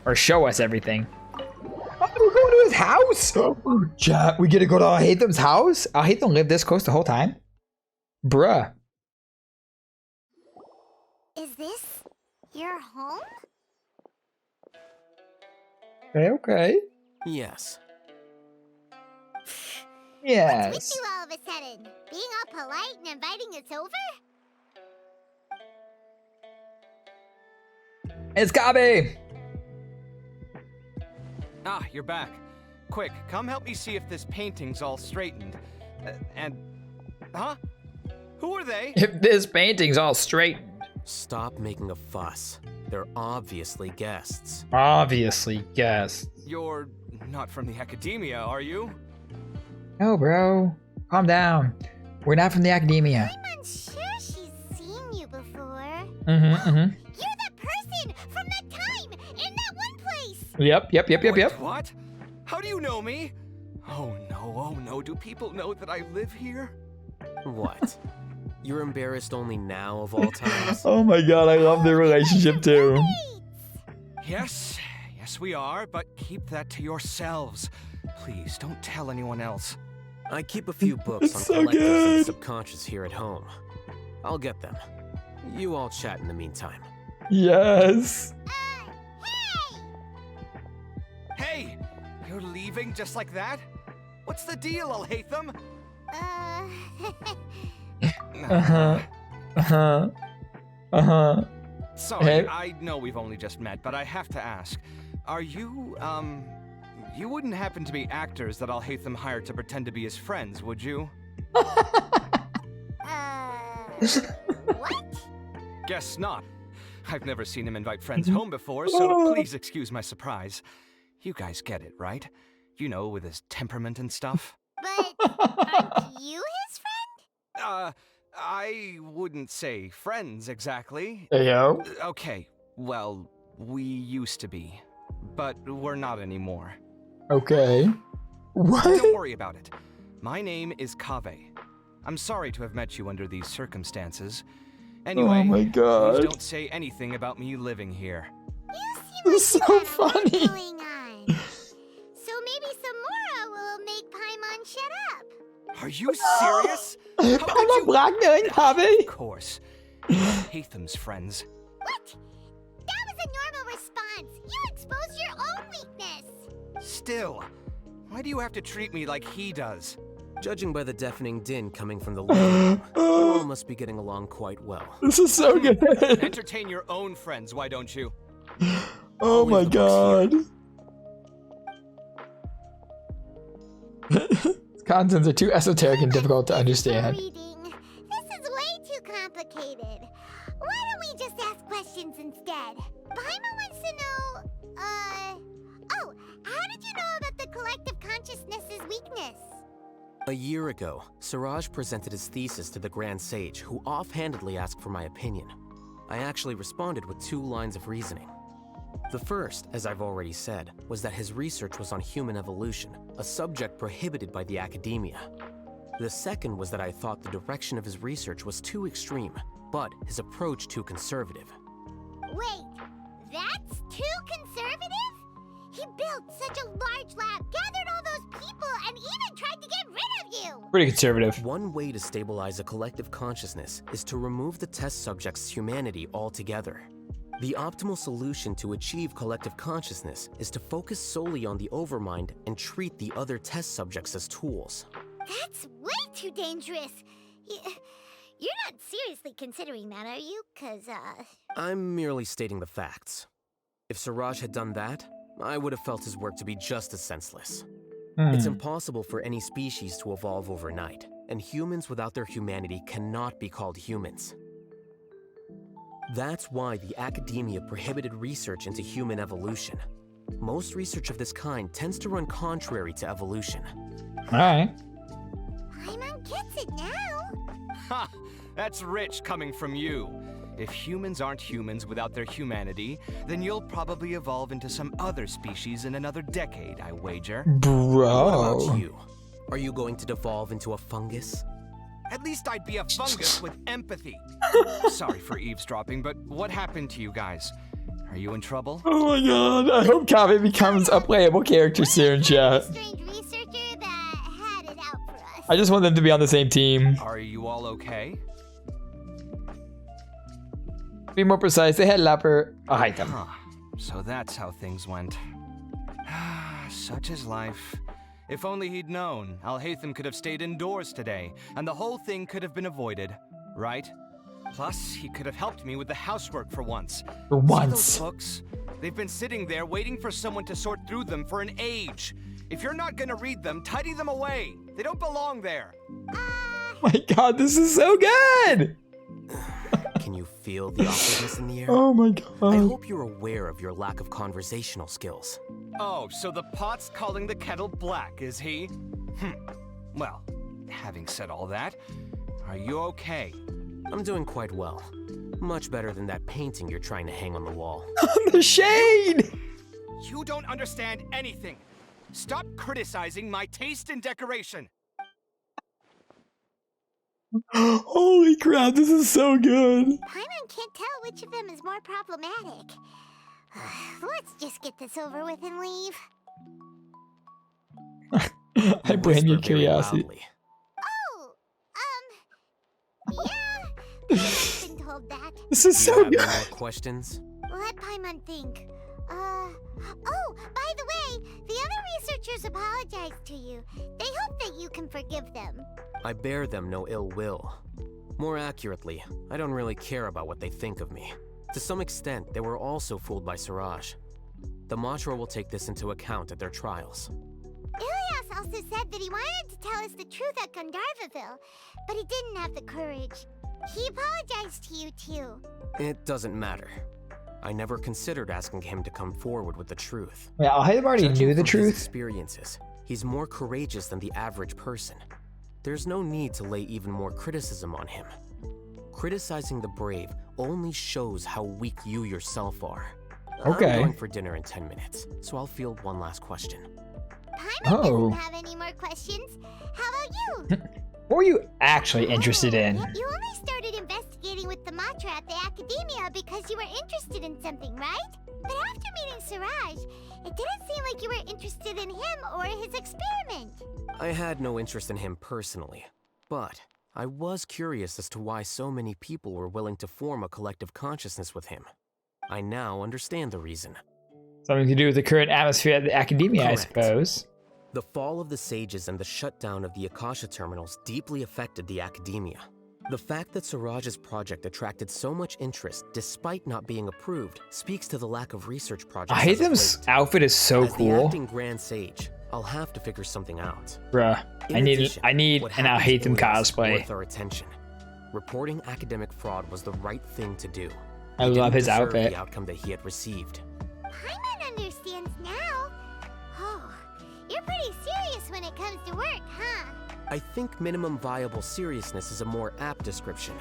Or show us everything. Oh, we're going to his house! Oh, chat, we get to go to Alhaitham's house? Alhaitham lived this close the whole time? Bruh. Is this your home? Okay. Yes. Yes. What's with you all of a sudden? Being all polite and inviting us over? It's kaveh! Ah, you're back. Quick, come help me see if this painting's all straightened. Huh? Who are they? If this painting's all straightened. Stop making a fuss. They're obviously guests. Obviously guests. You're not from the academia, are you? No, bro. Calm down. We're not from the academia. I'm unsure she's seen you before. Mm-hmm. You're that person from that time in that one place. Yep. What? How do you know me? Oh no. Do people know that I live here? What? You're embarrassed only now of all times? Oh my god, I love their relationship too. Yes, we are, but keep that to yourselves. Please, don't tell anyone else. I keep a few books It's on so collectives and the good. subconscious here at home. I'll get them. You all chat in the meantime. Yes. Hey! You're leaving just like that? What's the deal, Alhaitham? Sorry, Hey. I know we've only just met, but I have to ask. Are you, you wouldn't happen to be actors that Alhaitham hired to pretend to be his friends, would you? What? Guess not. I've never seen him invite friends home before, so please excuse my surprise. You guys get it, right? You know, with his temperament and stuff. But aren't you his friend? I wouldn't say friends exactly. Ayo. Okay, well, we used to be, but we're not anymore. Okay. What? Don't worry about it. My name is Kaveh. I'm sorry to have met you under these circumstances. Anyway, Oh my god. please don't say anything about me living here. This is so funny. Going on. So maybe Samora will make Paimon shut up. Are you serious? I'm black knowing kaveh. Of course. Haytham's friends. What? That was a normal response. You exposed your own weakness. Still, why do you have to treat me like he does? Judging by the deafening din coming from the living room, you all must be getting along quite well. This is so good. Entertain your own friends, why don't you? Oh my god. Contents are too esoteric and difficult to understand. Reading. This is way too complicated. Why don't we just ask questions instead? Paimon wants to know, oh, how did you know about the collective consciousness's weakness? A year ago, Siraj presented his thesis to the Grand Sage, who offhandedly asked for my opinion. I actually responded with 2 lines of reasoning. The first, as I've already said, was that his research was on human evolution, a subject prohibited by the academia. The second was that I thought the direction of his research was too extreme, but his approach too conservative. Wait, that's too conservative? He built such a large lab, gathered all those people, and even tried to get rid of you! Pretty conservative. One way to stabilize a collective consciousness is to remove the test subject's humanity altogether. The optimal solution to achieve collective consciousness is to focus solely on the overmind and treat the other test subjects as tools. That's way too dangerous. You're not seriously considering that, are you? 'Cause, I'm merely stating the facts. If Siraj had done that, I would have felt his work to be just as senseless. Hmm. It's impossible for any species to evolve overnight, and humans without their humanity cannot be called humans. That's why the academia prohibited research into human evolution. Most research of this kind tends to run contrary to evolution. Alright. Paimon gets it now. Ha! That's rich coming from you. If humans aren't humans without their humanity, then you'll probably evolve into some other species in another decade, I wager. Bro. What about you? Are you going to devolve into a fungus? At least I'd be a fungus with empathy. Sorry for eavesdropping, but what happened to you guys? Are you in trouble? Oh my god, I hope Kaveh becomes a playable character soon, chat. Strange researcher that had it out for us. I just want them to be on the same team. Are you all okay? Be more precise, they had Lapper Alhaitham. Huh. So that's how things went. Such is life. If only he'd known, Alhaitham could have stayed indoors today, and the whole thing could have been avoided, right? Plus, he could have helped me with the housework for once. For See once. those books? They've been sitting there waiting for someone to sort through them for an age. If you're not gonna read them, tidy them away. They don't belong there. Oh my god, this is so good! Can you feel the awkwardness in the air? Oh my god. I hope you're aware of your lack of conversational skills. Oh, so the pot's calling the kettle black, is he? Well, having said all that, are you okay? I'm doing quite well. Much better than that painting you're trying to hang on the wall. The shade! You don't understand anything. Stop criticizing my taste in decoration. Holy crap, this is so good. Paimon can't tell which of them is more problematic. Let's just get this over with and leave. I blame your curiosity. Oh, yeah. I've been told that. This is so good. Any more questions? Let Paimon think. Oh, by the way, the other researchers apologized to you. They hope that you can forgive them. I bear them no ill will. More accurately, I don't really care about what they think of me. To some extent, they were also fooled by Siraj. The Matra will take this into account at their trials. Ilias also said that he wanted to tell us the truth at Gandharvaville, but he didn't have the courage. He apologized to you too. It doesn't matter. I never considered asking him to come forward with the truth. Yeah, Alhaitham already Judging knew the from his truth. experiences, he's more courageous than the average person. There's no need to lay even more criticism on him. Criticizing the brave only shows how weak you yourself are. Okay. I'm going for dinner in 10 minutes, so I'll field one last question. Paimon doesn't have any more questions. How about you? What were you actually interested in? You only started investigating with the Matra at the Academia because you were interested in something, right? But after meeting Siraj, it didn't seem like you were interested in him or his experiment. I had no interest in him personally, but I was curious as to why so many people were willing to form a collective consciousness with him. I now understand the reason. Something to do with the current atmosphere at the Academia, Correct. I suppose. The fall of the Sages and the shutdown of the Akasha terminals deeply affected the Academia. The fact that Siraj's project attracted so much interest despite not being approved speaks to the lack of research projects. Alhaitham's outfit is so As the cool. acting Grand Sage, I'll have to figure something out. Bruh, In I need addition, an what happened to Alhaitham Ilias is cosplay. worth our attention. Reporting academic fraud was the right thing to do. I He love didn't his deserve outfit. The outcome that he had received. Paimon understands now. Oh, you're pretty serious when it comes to work, huh? I think minimum viable seriousness is a more apt description.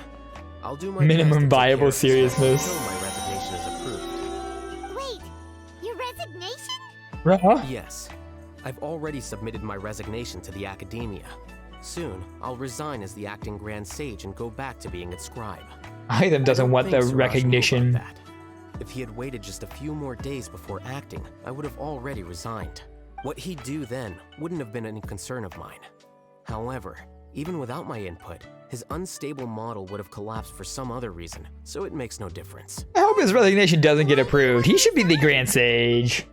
I'll do my Minimum best to take viable care of this seriousness. until my resignation is approved. Wait, your resignation? Bruh. Yes, I've already submitted my resignation to the Academia. Soon, I'll resign as the acting Grand Sage and go back to being its scribe. Alhaitham doesn't want the Think Siraj knew recognition. about that. If he had waited just a few more days before acting, I would have already resigned. What he'd do then wouldn't have been any concern of mine. However, even without my input, his unstable model would have collapsed for some other reason, so it makes no difference. I hope his resignation doesn't get approved. He should be the Grand Sage.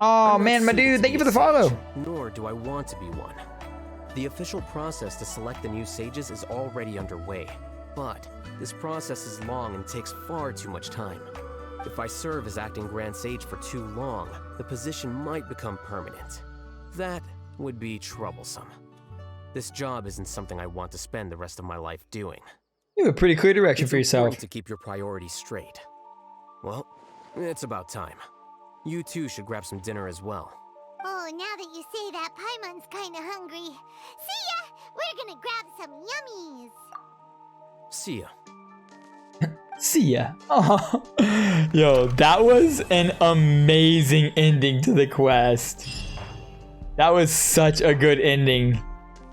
Oh man, my dude, thank you for the follow. Nor do I want to be one. The official process to select the new sages is already underway, but this process is long and takes far too much time. If I serve as acting Grand Sage for too long, the position might become permanent. That would be troublesome. This job isn't something I want to spend the rest of my life doing. You have a pretty clear direction for It's yourself. important to keep your priorities straight. Well, it's about time. You two should grab some dinner as well. Oh, now that you say that, Paimon's kinda hungry. See ya! We're gonna grab some yummies! See ya. See ya. Oh. Yo, that was an amazing ending to the quest. That was such a good ending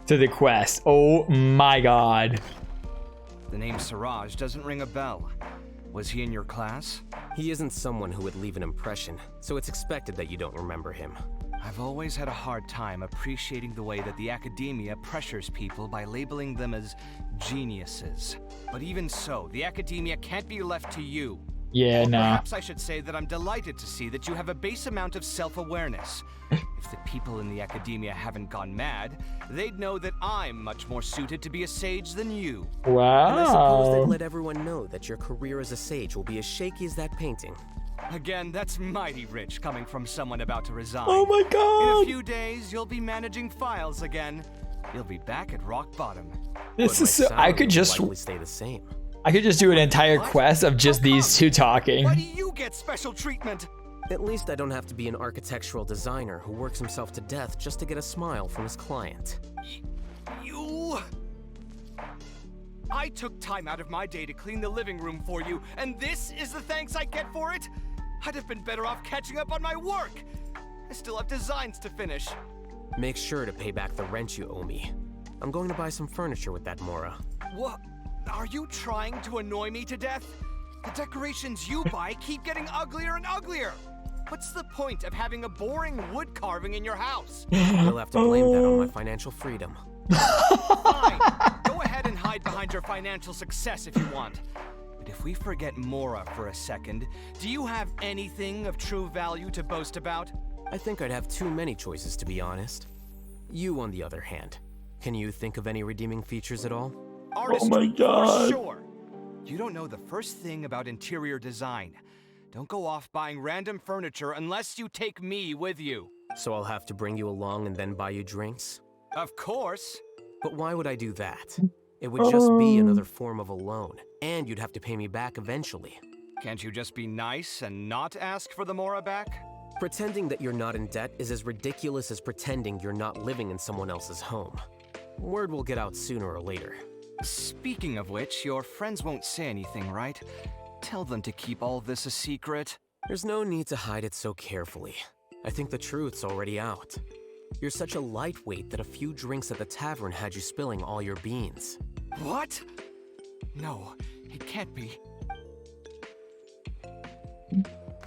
to the quest. Oh my god. The name Siraj doesn't ring a bell. Was he in your class? He isn't someone who would leave an impression, so it's expected that you don't remember him. I've always had a hard time appreciating the way that the academia pressures people by labeling them as geniuses. But even so, the academia can't be left to you. Yeah, Or nah. Perhaps I should say that I'm delighted to see that you have a base amount of self-awareness. If the people in the academia haven't gone mad, they'd know that I'm much more suited to be a sage than you. Wow. And I suppose they'd let everyone know that your career as a sage will be as shaky as that painting. Again, that's mighty rich coming from someone about to resign. Oh my god! In a few days, you'll be managing files again. You'll be back at rock bottom. This But is so. my I salary could will just. likely stay the same. I could just do an entire quest of just these two talking. Why do you get special treatment? At least I don't have to be an architectural designer who works himself to death just to get a smile from his client. You... I took time out of my day to clean the living room for you, and this is the thanks I get for it? I'd have been better off catching up on my work. I still have designs to finish. Make sure to pay back the rent you owe me. I'm going to buy some furniture with that Mora. What? Are you trying to annoy me to death? The decorations you buy keep getting uglier and uglier. What's the point of having a boring wood carving in your house? You'll have to blame that on my financial freedom. Fine. Go ahead and hide behind your financial success if you want. But if we forget Mora for a second, do you have anything of true value to boast about? I think I'd have too many choices, to be honest. You, on the other hand, can you think of any redeeming features at all? Artistry, god. for sure. You don't know the first thing about interior design. Don't go off buying random furniture unless you take me with you. So I'll have to bring you along and then buy you drinks? Of course. But why would I do that? It would just be another form of a loan, and you'd have to pay me back eventually. Can't you just be nice and not ask for the Mora back? Pretending that you're not in debt is as ridiculous as pretending you're not living in someone else's home. Word will get out sooner or later. Speaking of which, your friends won't say anything, right? Tell them to keep all this a secret. There's no need to hide it so carefully. I think the truth's already out. You're such a lightweight that a few drinks at the tavern had you spilling all your beans. What? No, it can't be.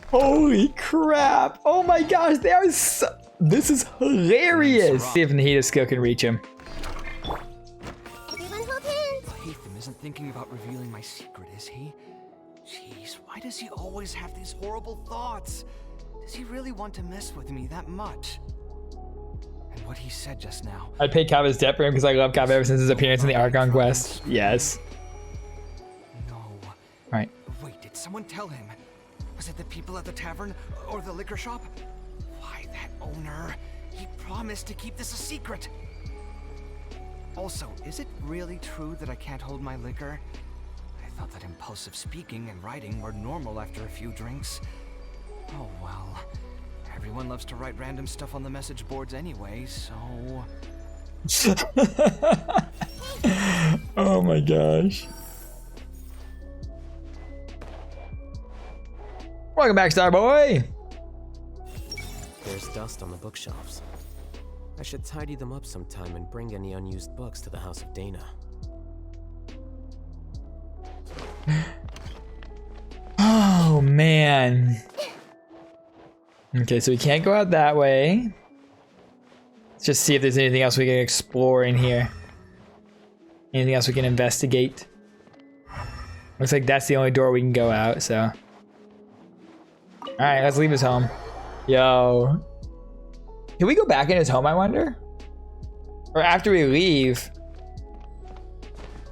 Holy crap! Oh my gosh, they are so. This is hilarious. See if Nahida skill can reach him. Everyone hold hands! Alhaitham isn't thinking about revealing my secret, is he? Jeez, why does he always have these horrible thoughts? Does he really want to mess with me that much? And what he said just now. I'd pay Kaveh's debt for him because I love Kaveh ever since his appearance in the Archon quest. Yes. No. Alright. Wait, did someone tell him? Was it the people at the tavern or the liquor shop? Why, that owner. He promised to keep this a secret. Also, is it really true that I can't hold my liquor? I thought that impulsive speaking and writing were normal after a few drinks. Oh well. Everyone loves to write random stuff on the message boards anyway, so... Oh my gosh. Welcome back, Starboy! There's dust on the bookshelves. I should tidy them up sometime and bring any unused books to the House of Dana. Oh man. Okay, so we can't go out that way. Let's just see if there's anything else we can explore in here. Anything else we can investigate. Looks like that's the only door we can go out, so. Alright, let's leave his home. Yo. Can we go back in his home, I wonder? Or after we leave?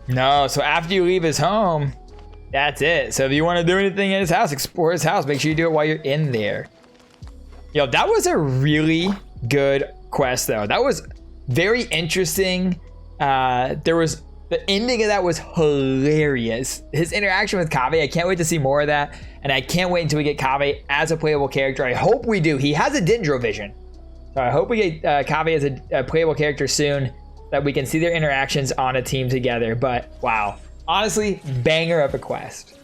No, so after you leave his home, that's it. So if you want to do anything in his house, explore his house. Make sure you do it while you're in there. Yo, that was a really good quest, though. That was very interesting. There was the ending of that was hilarious. His interaction with Kaveh, I can't wait to see more of that, and I can't wait until we get Kaveh as a playable character. I hope we do. He has a Dendro vision, so I hope we get Kaveh as a playable character soon, that we can see their interactions on a team together. But wow, honestly, banger of a quest.